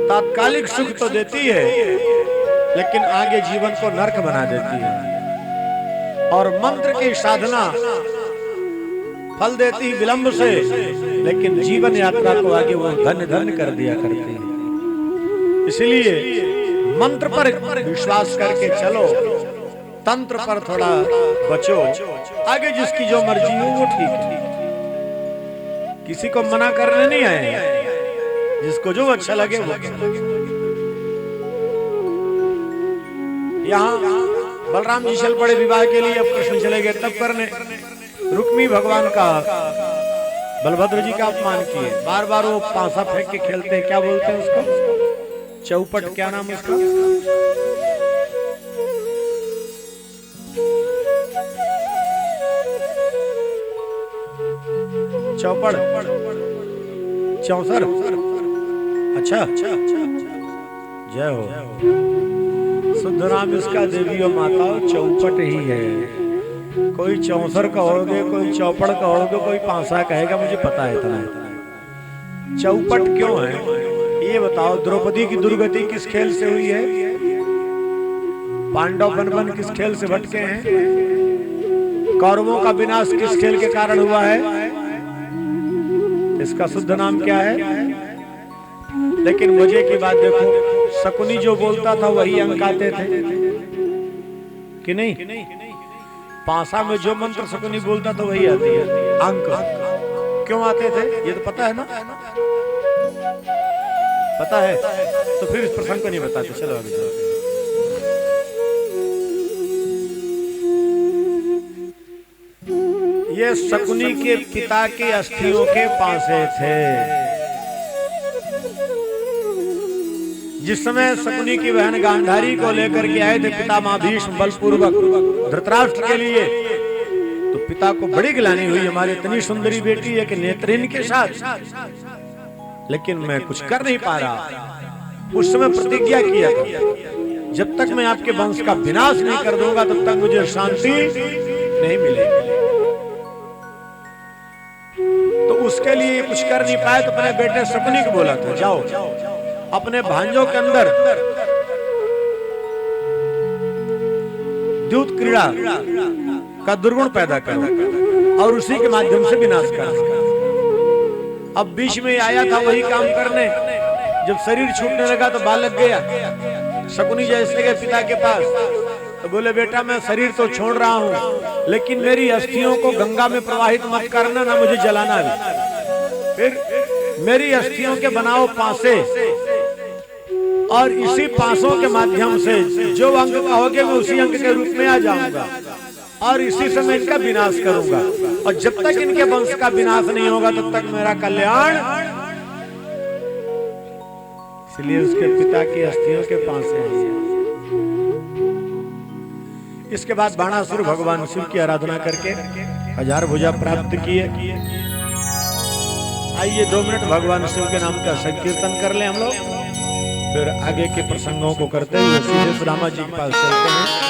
तात्कालिक सुख तो देती है, लेकिन आगे जीवन को नरक बना देती है। और मंत्र की साधना फल देती विलंब से, लेकिन जीवन यात्रा को आगे वो धन्य धन्य कर दिया करती है। इसलिए मंत्र पर विश्वास करके चलो, तंत्र पर थोड़ा बचो। आगे जिसकी जो मर्जी हो वो ठीक है, किसी को मना करने नहीं आए, जिसको जो अच्छा लगे वो। यहाँ बलराम जी चल पड़े विवाह के लिए। अब कृष्ण चले गए तब करने। रुक्मी भगवान का, बलभद्र जी का अपमान किए। बार बार वो पांसा फेंक के खेलते हैं, क्या बोलते हैं उसको? चौपट, क्या नाम उसका? चौपड़, चौसर। अच्छा, जय हो। शुद्ध नाम इसका देवी और माता चौपट ही है। कोई चौसर कहोगे, कोई चौपड़ कहोगे, कोई पांसा कहेगा, मुझे पता है इतना। चौपट क्यों है ये बताओ। द्रौपदी की दुर्गति किस खेल से हुई है? पांडव बन बन किस खेल से भटके हैं? कौरवों का विनाश किस खेल के कारण हुआ है? इसका शुद्ध नाम क्या है? लेकिन मजे की बात देखो, शकुनी जो बोलता था वही अंक आते थे कि नहीं? पांसा में जो मंत्र शकुनी बोलता था वही आती है अंक। क्यों आते थे ये तो पता है ना? पता है तो फिर इस प्रसंग को नहीं बताते। चलो आगे चलते। ये शकुनी के पिता के अस्थियों के पासे थे। जिस समय शकुनी की बहन गांधारी को लेकर के आए थे पितामह भीष्म बलपूर्वक धृतराष्ट्र के लिए, तो पिता को बड़ी गिलानी हुई, हमारी इतनी सुंदरी बेटी है कि नेत्रिन के साथ, लेकिन मैं कुछ कर नहीं पा रहा। उस समय प्रतिज्ञा किया था, जब तक मैं आपके वंश का विनाश नहीं कर दूंगा तब तक मुझे शांति नहीं मिलेगी। तो उसके लिए कुछ कुछ कर नहीं पाए तो अपने बेटे शकुनी को बोला था, जाओ अपने भांजों के अंदर द्यूत क्रीड़ा का दुर्गुण पैदा करो और उसी के माध्यम से विनाश करो। अब बीच में आया था वही काम करने, जब शरीर छूटने लगा तो बालक गया। शकुनी जैसे गए पिता के पास तो बोले, बेटा मैं शरीर तो छोड़ रहा हूं लेकिन मेरी अस्थियों को गंगा में प्रवाहित मत करना, ना मुझे जलाना भी। फिर मेरी अस्थियों के बनाओ पासे और इसी पासों के माध्यम से जो अंग कहोगे मैं उसी अंग के रूप में आ जाऊंगा और इसी समय इनका विनाश करूंगा। और जब तक इनके वंश का विनाश नहीं होगा तब तक मेरा कल्याण। इसलिए उसके पिता की अस्थियों के पासे। इसके बाद बाणासुर भगवान शिव की आराधना करके 1000 भुजा प्राप्त किए। आइए 2 मिनट भगवान शिव के नाम का संकीर्तन कर लें हम लोग, फिर आगे के प्रसंगों को करते हुए सीधे सुदामा जी के पास चलते हैं।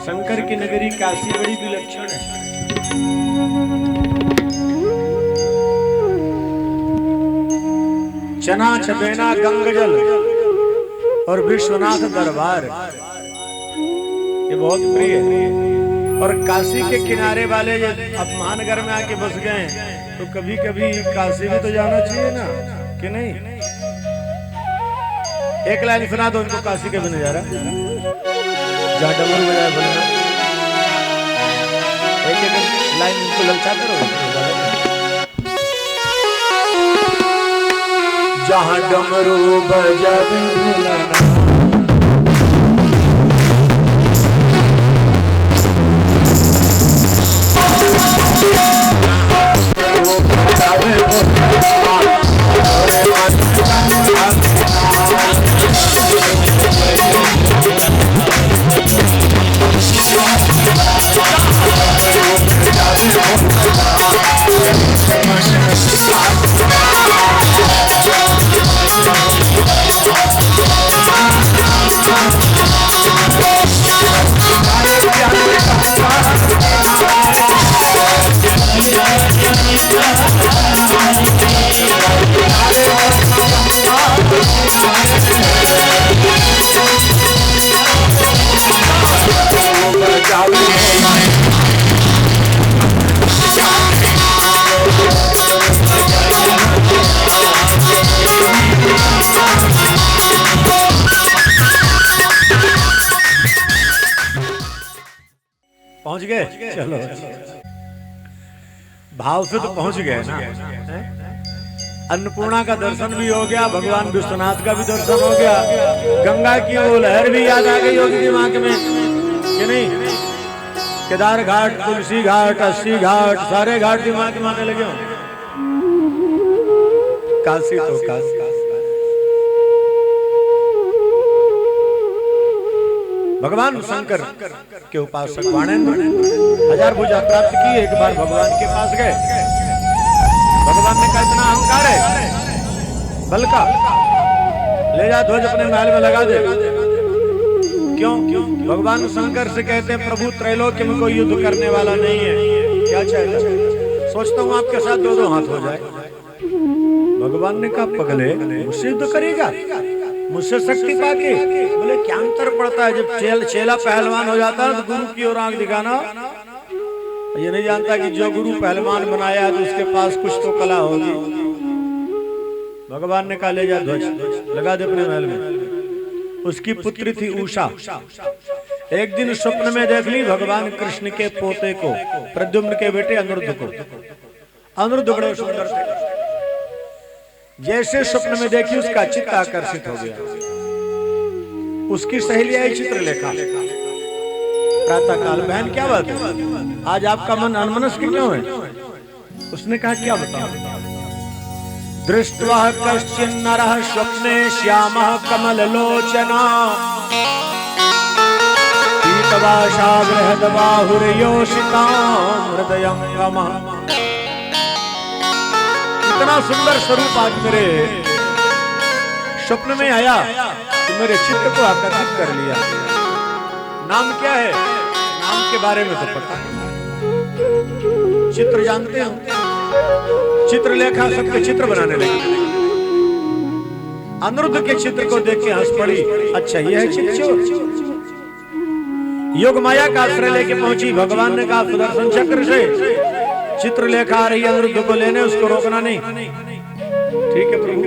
शंकर की नगरी काशी बड़ी विलक्षण है। चना छबेना गंगजल और विश्वनाथ दरबार ये बहुत प्रिय है। और काशी के किनारे वाले अब महानगर में आके बस गए तो कभी कभी काशी भी तो जाना चाहिए ना, कि नहीं? एक लाइन सुना दो उनको काशी का भी नजारा, जहाँ डमरू बजाए बोलना। एक एक लाइन उनको ललचा करो, जहाँ डमरू बजाए बोलना। पहुंच गए? चलो भाव से तो पहुंच गए ना। अन्नपूर्णा का दर्शन भी हो गया, भगवान विश्वनाथ का भी दर्शन हो गया, गंगा की वो लहर भी याद आ गई होगी दिमाग में, कि नहीं? केदार घाट, तुलसी घाट, 80 घाट, सारे घाट दिमाग में आने लगे हो। काशी तो काशी। भगवान शंकर के उपासक बाणेन्द्र 1000 भुजा प्राप्त की। एक बार भगवान के पास गए, भगवान ने कहा इतना अहंकार है बल का, ले जा ध्वज अपने महल में लगा दे। क्यों? भगवान शंकर से कहते हैं प्रभु त्रैलोक्य में कोई युद्ध करने वाला नहीं है, क्या चाहिए? सोचता हूँ आपके साथ दो दो हाथ हो जाए। भगवान ने कहा पगले मुझसे युद्ध करेगा, मुझसे शक्ति पाके? बोले क्या अंतर पड़ता है, जब चेला पहलवान हो जाता है तो गुरु की ओर आंख दिखाना। ये नहीं जानता कि जो गुरु पहलवान बनाया तो उसके पास कुछ तो कला होगी। भगवान ने कहा ले जा ध्वज लगा दे अपने महल में। उसकी पुत्री थी उषा। एक दिन स्वप्न में देख ली भगवान कृष्ण के पोते को, प्रद्युम्न के बेटे अनिरुद्ध को। अनिरुद्ध बड़े सुंदर थे। जैसे स्वप्न में देखी उसका चित्त आकर्षित हो गया। उसकी सहेली आई चित्रलेखा। प्रातः काल बहन क्या बात है, आज आपका मन अनमनस्क क्यों है? उसने कहा क्या बताऊं? दृष्ट्वा कश्चिन्नरः स्वप्ने श्यामः कमललोचना पीतवासा बृहद्बाहुर्योषितां हृदयंगमः। इतना सुंदर स्वरूप आज मेरे स्वप्न में आया तो मेरे चित्त को आकर्षित कर लिया। नाम क्या है? नाम के बारे में तो पता है, चित्र जानते हो, चित्रलेखा सबके चित्र बनाने लगी। अनिरुद्ध के चित्र को देख के हंस पड़ी, अच्छा ये है चित्र। योग माया का आश्रय लेके पहुंची। भगवान ने कहा सुदर्शन चक्र से चित्रलेखा आ रही है अनिरुद्ध को लेने, उसको रोकना नहीं। ठीक है प्रभु।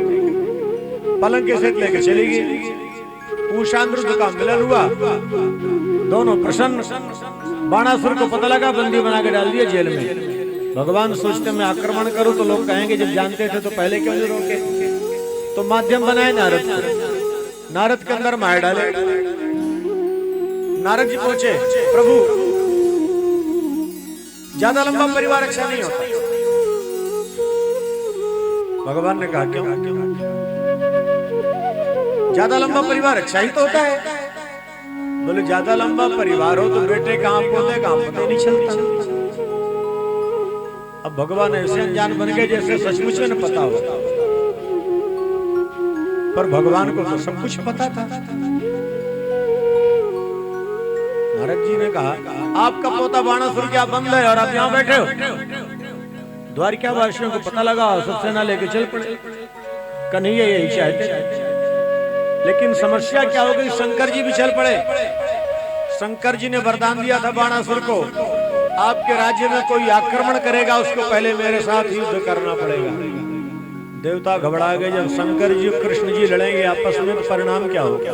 पलंग के सेट लेके चली गई। उषा अनिरुद्ध का मिलन हुआ, दोनों प्रसन्न। बाणासुर को पता लगा, बंदी बना के डाल दिया जेल में। भगवान सोचते मैं आक्रमण करूं तो लोग कहेंगे जब जानते थे तो पहले क्यों नहीं रोके? तो माध्यम बनाए नारद को। नारद के अंदर मार डाले। नारद जी पहुंचे, प्रभु ज्यादा लंबा परिवार अच्छा नहीं होता। भगवान ने कहा क्यों? ज्यादा लंबा परिवार अच्छा ही तो होता है। बोले ज्यादा लंबा परिवार हो तो बेटे कहां पोते कहां पता नहीं चलता। अब भगवान ऐसे अनजान बन गए जैसे सचमुच में न पता हो, पर भगवान को तो सब कुछ पता था। नारद जी ने कहा आपका पोता बाणासुर क्या बंद है और आप यहाँ बैठे हो? द्वारिकावासियों को पता लगा, सब सेना लेके चल पड़े। कन्हैया यही चाहते, लेकिन समस्या क्या हो गई? शंकर जी भी चल पड़े। शंकर जी ने वरदान दिया था बाणासुर को, आपके राज्य में कोई आक्रमण करेगा उसको पहले मेरे साथ युद्ध करना पड़ेगा। देवता घबरा गए। जब शंकर जी और कृष्ण जी लड़ेंगे आपस में तो परिणाम क्या होगा?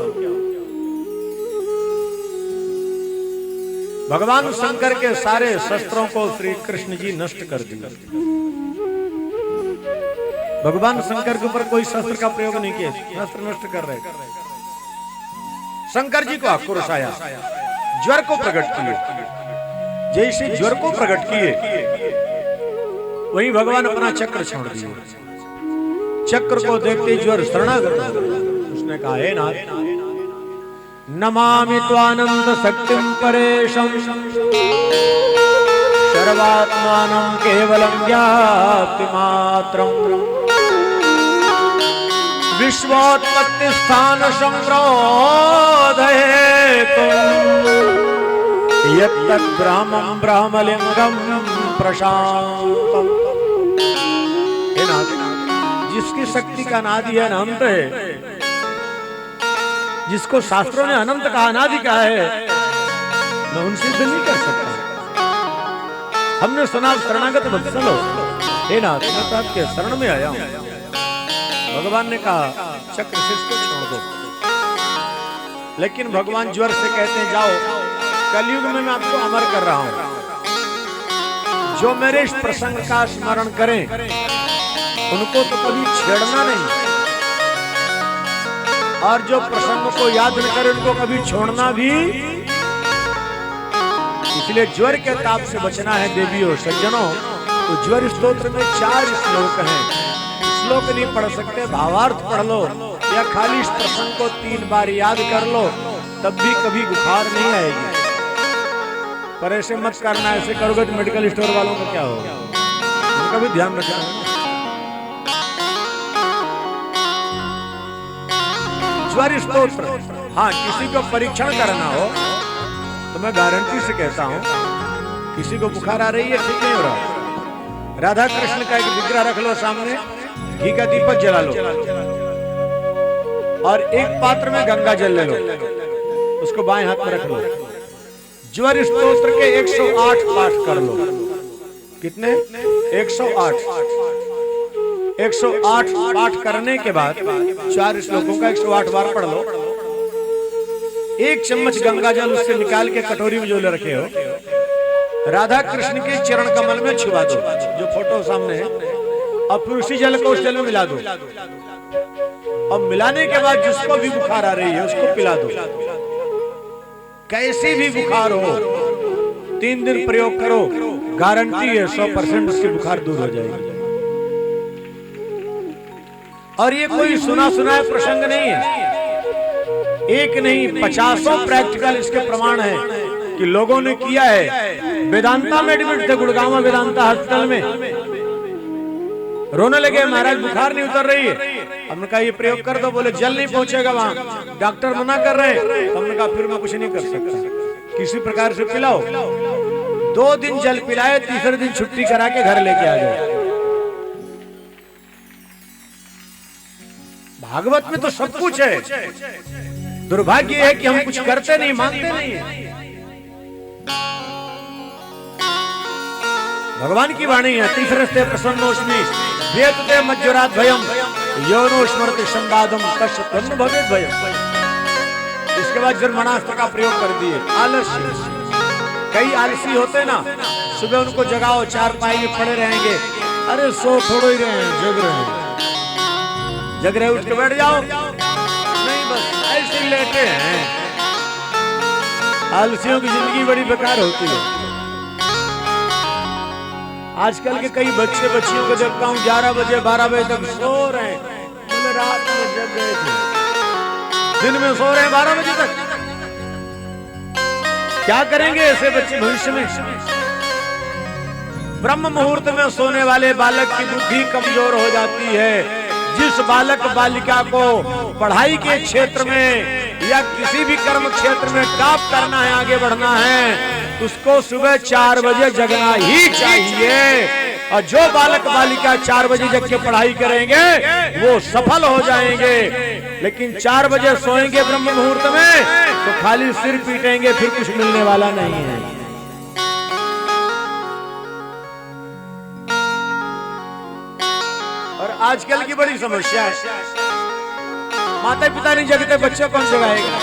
भगवान शंकर के सारे शस्त्रों को श्री कृष्ण जी नष्ट कर दिए। भगवान शंकर के ऊपर कोई शस्त्र का प्रयोग नहीं किया, शस्त्र नष्ट कर रहे। शंकर जी को आक्रोश आया, ज्वर को प्रकट किए। जैसे ज्वर को प्रकट किए वही भगवान अपना चक्र छोड़ दिए। चक्र को देखते ज्वर शरणागत हो गया। उसने कहा हे नाथ नमामि त्वानंद शक्तिं परेशं सर्वात्मानं केवलं व्याप्ति मात्रम् विश्वोत्पत्ति स्थान संरोधये यत्तत् ब्रह्मं ब्रह्मलिंगं प्रशांतम्। जिसकी शक्ति का अनादि है अनंत है, जिसको शास्त्रों ने अनंत का अनादि कहा है, मैं उनसे युद्ध नहीं कर सकता। हमने सुना शरणागत वत्सल हो, हे नाथ मैं तो आपके शरण में आया हूं। भगवान ने कहा चक्र से इसको छोड़ दो। लेकिन भगवान ज्वर से कहते हैं जाओ, कलयुग में मैं आपको अमर कर रहा हूं। जो मेरे इस प्रसंग का स्मरण करें उनको तो कभी छेड़ना नहीं, और जो प्रसंग को याद न करे उनको कभी छोड़ना भी। इसलिए ज्वर के ताप से बचना है देवियों सज्जनों। तो ज्वर स्तोत्र में 4 श्लोक हैं। श्लोक नहीं पढ़ सकते, भावार्थ पढ़ लो या खाली इस प्रसंग को 3 बार याद कर लो, तब भी कभी बुखार नहीं आएगी। पर ऐसे मत करना, ऐसे करोगे तो मेडिकल स्टोर वालों को क्या होगा, उनका भी ध्यान रखना। ज्वर स्तोत्र। हाँ, किसी को परीक्षण करना हो तो मैं गारंटी से कहता हूँ, किसी को बुखार आ रही है, ठीक नहीं हो रहा, राधा कृष्ण का एक विग्रह रख लो सामने, घी का दीपक जला लो और एक पात्र में गंगा जल ले लो, उसको बाएं हाथ में रख लो, ज्वर स्तोत्र के 108 पाठ कर लो। कितने? 108। 108 पाठ करने के बाद 4 श्लोकों का 108 बार पढ़ लो। 1 चम्मच गंगा जल उससे निकाल के कटोरी में जो ले रखे हो, राधा कृष्ण के चरण कमल में छुआ दो, जो फोटो सामने है, और फिर उसी जल को उस जल में मिला दो। और मिलाने के बाद जिसको भी बुखार आ रही है उसको पिला दो। कैसी भी बुखार हो, 3 दिन प्रयोग करो, गारंटी है 100% उसकी बुखार दूर हो जाएगी। और ये कोई सुना सुनाया प्रसंग नहीं है, एक नहीं 50 प्रैक्टिकल इसके प्रमाण है कि लोगों ने किया है। वेदांता में एडमिट थे, गुड़गांव वेदांता हॉस्पिटल में, रोने लगे, महाराज बुखार नहीं उतर रही है। हमने कहा ये प्रयोग कर दो, बोले जल नहीं पहुंचेगा वहां, डॉक्टर मना कर रहे हैं। हमने कहा फिर मैं कुछ नहीं कर सकता, किसी प्रकार से पिलाओ। 2 दिन जल पिलाए, तीसरे दिन छुट्टी करा के घर लेके आ गए। भागवत में तो सब कुछ है, दुर्भाग्य है कि हम कुछ करते नहीं, मानते नहीं। भगवान की वाणी है, तीसरे से प्रसन्नोस्मि वेतते मज्जुरात भयम योनो स्मृति संवादम कश्य तन्न भवेत भयम। इसके बाद जन्मनास्त्र का प्रयोग कर दिए। आलस्य, कई आलसी होते ना, सुबह उनको जगाओ, 4 पाई में पड़े रहेंगे, अरे सो थोड़ो ही रहे हैं, जग रहे हैं, जग रहे उठ के बैठ जाओ, नहीं बस ऐसे ही लेटे हैं। आलसियों की जिंदगी बड़ी बेकार होती है। आजकल के कई बच्चे बच्चियों को देखता हूँ 11 बजे 12 बजे तक सो रहे हैं, बोले रात में जग गए थे, दिन में सो रहे हैं 12 बजे तक। क्या करेंगे ऐसे बच्चे भविष्य में? ब्रह्म मुहूर्त में सोने वाले बालक की बुद्धि कमजोर हो जाती है। जिस बालक बालिका को पढ़ाई के क्षेत्र में या किसी भी कर्म क्षेत्र में टॉप करना है, आगे बढ़ना है, उसको सुबह 4 बजे जगना ही चाहिए। और जो बालक बालिका 4 बजे जग के पढ़ाई करेंगे वो सफल हो जाएंगे। लेकिन 4 बजे सोएंगे ब्रह्म मुहूर्त में तो खाली सिर पीटेंगे, फिर कुछ मिलने वाला नहीं है। और आजकल की बड़ी समस्या है, माता पिता नहीं जगते, बच्चे कौन जगाएगा?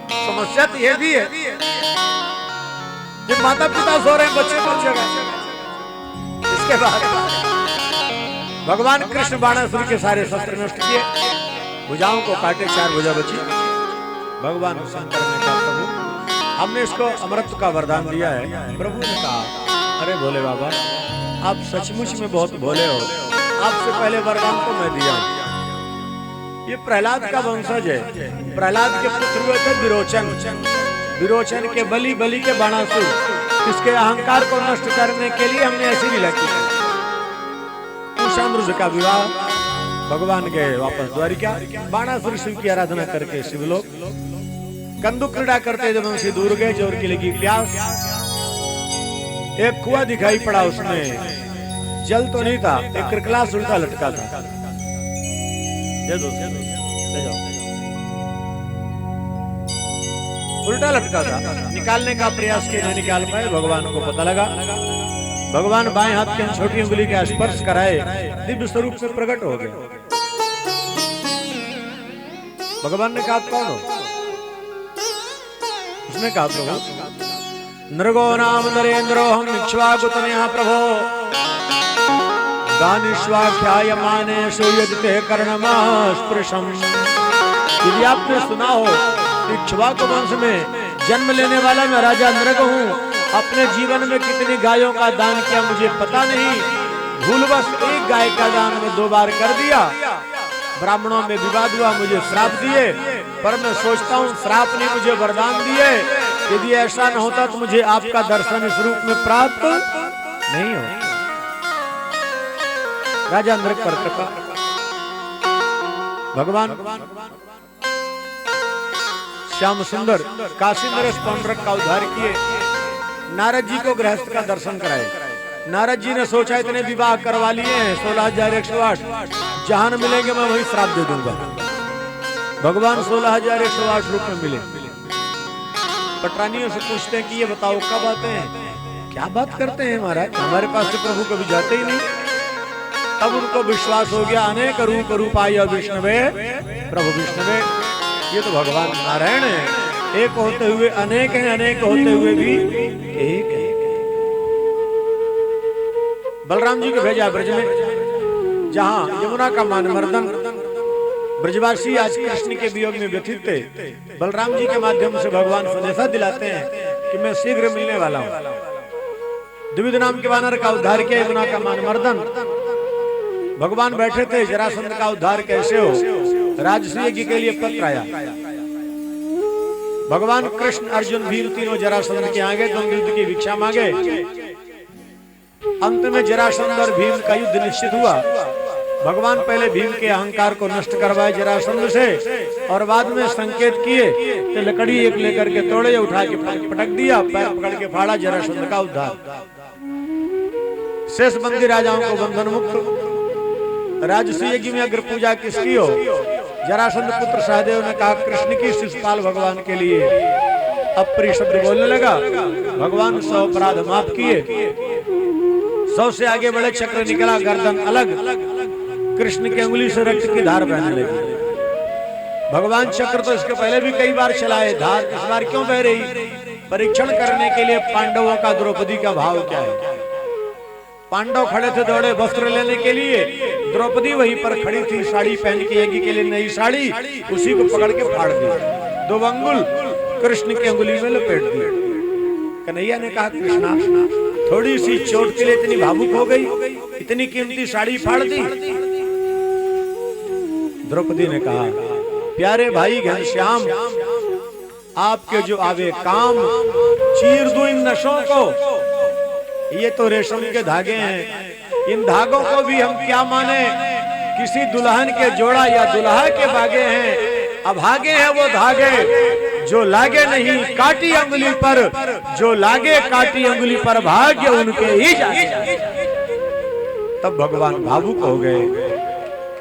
समस्या तो यह भी है, जब माता पिता सो रहे हैं बच्चे कौन जगाएगा? इसके बाद भगवान कृष्ण बाणासुर के सारे शस्त्र नष्ट किए, भुजाओं को काटे, 4 भुजा बची। भगवान शंकर ने कहा प्रभु हमने इसको अमृत का वरदान दिया है। प्रभु ने कहा अरे भोले बाबा आप सचमुच में बहुत भोले हो, आपसे पहले वरदान तो मैं दिया। ये प्रहलाद का वंशज है, प्रहलाद के पुत्र हुए थे विरोचन, विरोचन के बलि, बलि के बाणासुर। इसके अहंकार को नष्ट करने के लिए हमने ऐसी लीला की। कुशामृज का विवाह, भगवान गए वापस द्वारिका, बाणासुर शिव की आराधना करके शिवलोक, कंदु क्रीड़ा करते जब हमसे दूर गए, जोर की लगी प्यास, एक कुआं दिखाई पड़ा, उसमें जल तो नहीं था, एक क्रिकलास उल्टा लटका था। ले जाओ, उल्टा लटका था, निकालने का प्रयास किया, नहीं निकाल पाए। भगवान को पता लगा, भगवान बाएं हाथ की छोटी उंगली का स्पर्श कराए, दिव्य स्वरूप से प्रकट हो गए। भगवान ने कहा कौन हो? उसने कहा प्रभु नृगो नाम नरेंद्रो हम इक्ष्वाकुतनयः प्रभो दानिष्वाख्यायमानेषु यजते कर्णमास्पृशम्। यदि आपने सुना हो, इक्ष्वाकु वंश में जन्म लेने वाला मैं राजा नृग हूँ। अपने जीवन में कितनी गायों का दान किया मुझे पता नहीं, भूलवश एक गाय का दान में 2 बार कर दिया। ब्राह्मणों में विवाद हुआ, मुझे श्राप दिए, पर मैं सोचता हूँ श्राप ने मुझे वरदान दिए। यदि ऐसा न होता तो मुझे आपका दर्शन इस रूप में प्राप्त नहीं हो। राजा नृग पर कृपा, भगवान श्याम सुंदर काशी नरेश पौंडरक का उद्धार किए, नारद जी को गृहस्थ का दर्शन कराए। नारद जी ने सोचा इतने विवाह करवा लिए हैं 16,108, जहां न मिलेंगे मैं वही श्राप दे दूंगा। भगवान 16,108 रुपए मिले। पटरानियों से पूछते हैं कि ये बताओ कब आते हैं, क्या बात करते हैं महाराज, हमारे पास से प्रभु कभी जाते ही नहीं। तब उनको विश्वास हो गया, अनेक रूप रूपाय विष्णवे प्रभु विष्णवे, ये तो भगवान नारायण है, एक होते हुए अनेक हैं, अनेक होते हुए भी एक है। बलराम जी को भेजा ब्रज में, जहां यमुना का मानमर्दन ब्रजवासी आज कृष्ण के वियोग में व्यथित थे। बलराम जी के माध्यम से भगवान संदेशा दिलाते हैं कि मैं शीघ्र मिलने वाला हूं। द्विविध नाम के वानर का उद्धार किया, यमुना का मानमर्दन। भगवान बैठे थे, जरासंध का उद्धार कैसे हो, राजसूय यज्ञ के लिए पत्र आया। भगवान कृष्ण अर्जुन भीम तीनों जरासंध के आगे द्वंद्व युद्ध की भिक्षा मांगे। अंत में जरासंध और भीम का युद्ध निश्चित हुआ। भगवान पहले भीम के अहंकार को नष्ट करवाए जरासंध से, और बाद में संकेत किए कि लकड़ी एक लेकर के तोड़े, उठा के पटक दिया, पैर पकड़ के फाड़ा, जरासंध का उद्धार। शेष बंदी राजाओं को बंधन मुक्त। राजसूय यज्ञ में अग्र पूजा किसकी हो, जरासंध पुत्र सहदेव ने कहा कृष्ण की, शिशुपाल भगवान के लिए अप्रिय शब्द बोलने लगा। भगवान 100 अपराध माफ किए, 100 से आगे बढ़े, चक्र निकला, गर्दन अलग, कृष्ण की उंगली से रक्त की धार बहने लगी। भगवान चक्र तो इसके पहले भी कई बार चलाए, धार इस बार क्यों बह रही, परीक्षण करने के लिए पांडवों का द्रौपदी का भाव क्या है। पांडव खड़े थे दौड़े वस्त्र लेने के लिए, द्रौपदी वहीं पर खड़ी थी, साड़ी पहन के यज्ञ के लिए नई साड़ी, उसी को पकड़ के फाड़ दी, 2 अंगुल कृष्ण की अंगुली में लपेट दी। कन्हैया ने कहा कृष्णा थोड़ी सी चोट के लिए इतनी भावुक हो गई, इतनी कीमती साड़ी फाड़ दी। द्रौपदी ने कहा प्यारे भाई घनश्याम, आपके जो आवे काम, चीर दूं इन नशों को। ये तो रेशम के धागे हैं, इन धागों को भी हम क्या माने, किसी दुल्हन के जोड़ा या दुल्हा के बागे हैं। अभागे हैं वो धागे जो लागे नहीं काटी अंगुली पर, जो लागे काटी अंगुली पर भाग्य उनके ही जागे। तब भगवान भावुक हो गए।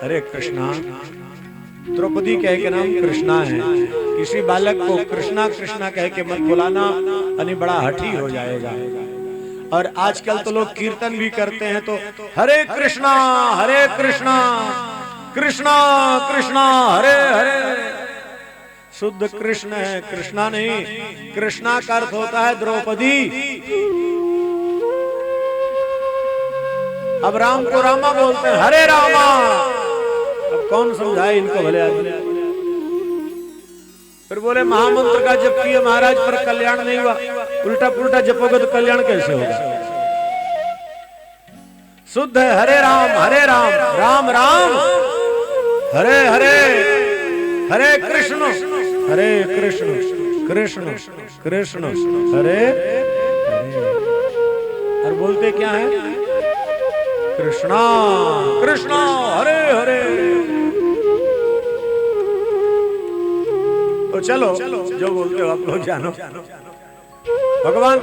अरे कृष्णा, द्रौपदी कह के नाम कृष्णा है, किसी बालक को कृष्णा कृष्णा कह के मत बुलाना, यानी बड़ा हठी हो जाएगा। और आजकल तो लोग कीर्तन भी करते हैं तो हरे कृष्णा कृष्णा कृष्णा हरे हरे, शुद्ध कृष्ण है, कृष्णा नहीं। कृष्णा का अर्थ होता है द्रौपदी। अब राम को रामा बोलते हैं, हरे रामा। अब कौन समझाए इनको भले आदमी। फिर बोले महामंत्र का जप किए महाराज पर कल्याण नहीं हुआ, उल्टा पुल्टा जपोगे तो कल्याण कैसे होगा। शुद्ध है हरे राम राम राम हरे हरे, हरे कृष्ण कृष्ण कृष्ण कृष्ण हरे हरे। और बोलते क्या है, कृष्णा कृष्णा हरे हरे। तो चलो जो बोलते हो आप लोग जानो। भगवान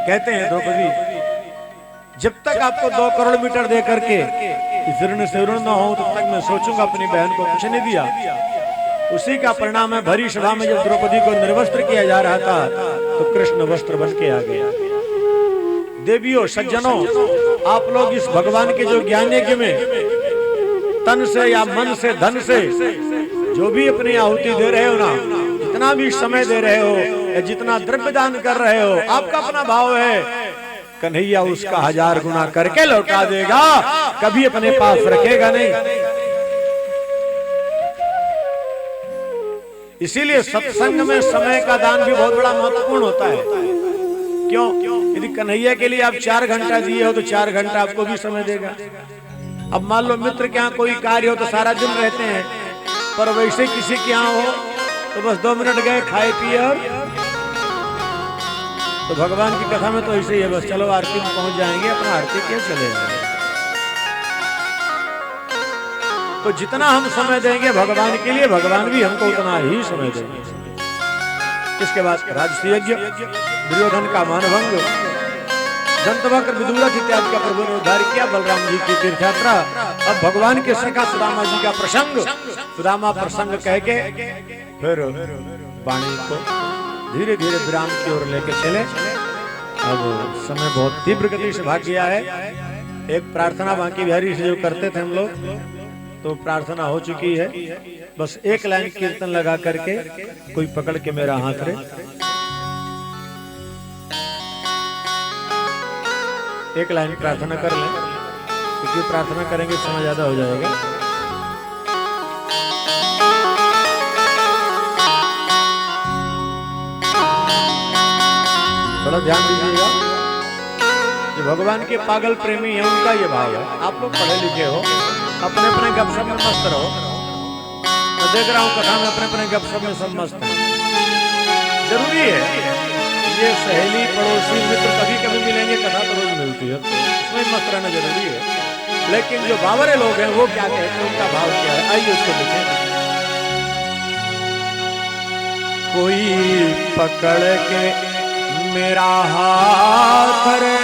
कहते हैं द्रौपदी, जब तक आपको 2 करोड़ मीटर दे करके से ऋण न हो तब तक मैं सोचूंगा अपनी बहन को कुछ नहीं दिया। उसी का परिणाम है, भरी सभा में जब द्रौपदी को निर्वस्त्र किया जा रहा था तो कृष्ण वस्त्र बन के आ गया। देवियों सज्जनों, आप लोग इस भगवान के जो ज्ञान यज्ञ में तन से या मन से धन से जो भी अपनी आहुति दे रहे हो ना, जितना भी समय दे रहे हो या जितना द्रव्य दान कर रहे हो, आपका अपना भाव है, कन्हैया उसका 1000 गुना करके लौटा देगा, कभी अपने पास रखेगा नहीं। इसीलिए सत्संग में समय का दान भी बहुत बड़ा महत्वपूर्ण होता है। क्यों? यदि कन्हैया के लिए आप 4 घंटा दिए हो तो 4 घंटा आपको भी समय देगा। अब मान लो मित्र के यहाँ कोई कार्य हो तो सारा दिन रहते हैं, पर वैसे किसी के यहाँ हो तो बस 2 मिनट गए, खाए पिए। और तो भगवान की कथा में तो ऐसे ही है, बस चलो आरती में पहुंच जाएंगे, अपना आरती क्यों चले। तो जितना हम समय देंगे भगवान के लिए, भगवान भी हमको उतना ही समय देंगे। इसके बाद राजसूय यज्ञ, दुर्योधन का मानभंग, दंतवक्र विदुरथ इत्यादि का प्रभु ने उद्धार किया, बलराम जी की तीर्थ यात्रा। अब भगवान के सखा सुदामा जी का प्रसंग, सुदामा प्रसंग कह के फिर वाणी को धीरे धीरे विराम की ओर लेके चले। अब समय बहुत तीव्र गति से भाग गया है। एक प्रार्थना बांकी बिहारी से जो करते थे हम लोग, तो प्रार्थना हो चुकी है। बस एक लाइन कीर्तन लगा करके कोई पकड़ के मेरा हाथ रे, एक लाइन प्रार्थना कर लें, क्योंकि प्रार्थना करेंगे समय ज्यादा हो जाएगा। बड़ा ध्यान दीजिएगा, जो भगवान के पागल प्रेमी हैं उनका ये भाव है। आप लोग पढ़े लिखे हो, अपने अपने गपशप में मस्त रहो। मैं देख रहा हूँ कथा में अपने अपने गपशप में सब मस्त हैं। जरूरी है ये सहेली पड़ोसी मित्र कभी कभी मिलेंगे, कथा तो रोज मिलती है, उसमें मस्त रहना जरूरी है। लेकिन जो बावरे लोग हैं वो क्या कहते हैं, उनका भाव क्या है, आइए उसको देखें। कोई पकड़ के मेरा हाथ रे,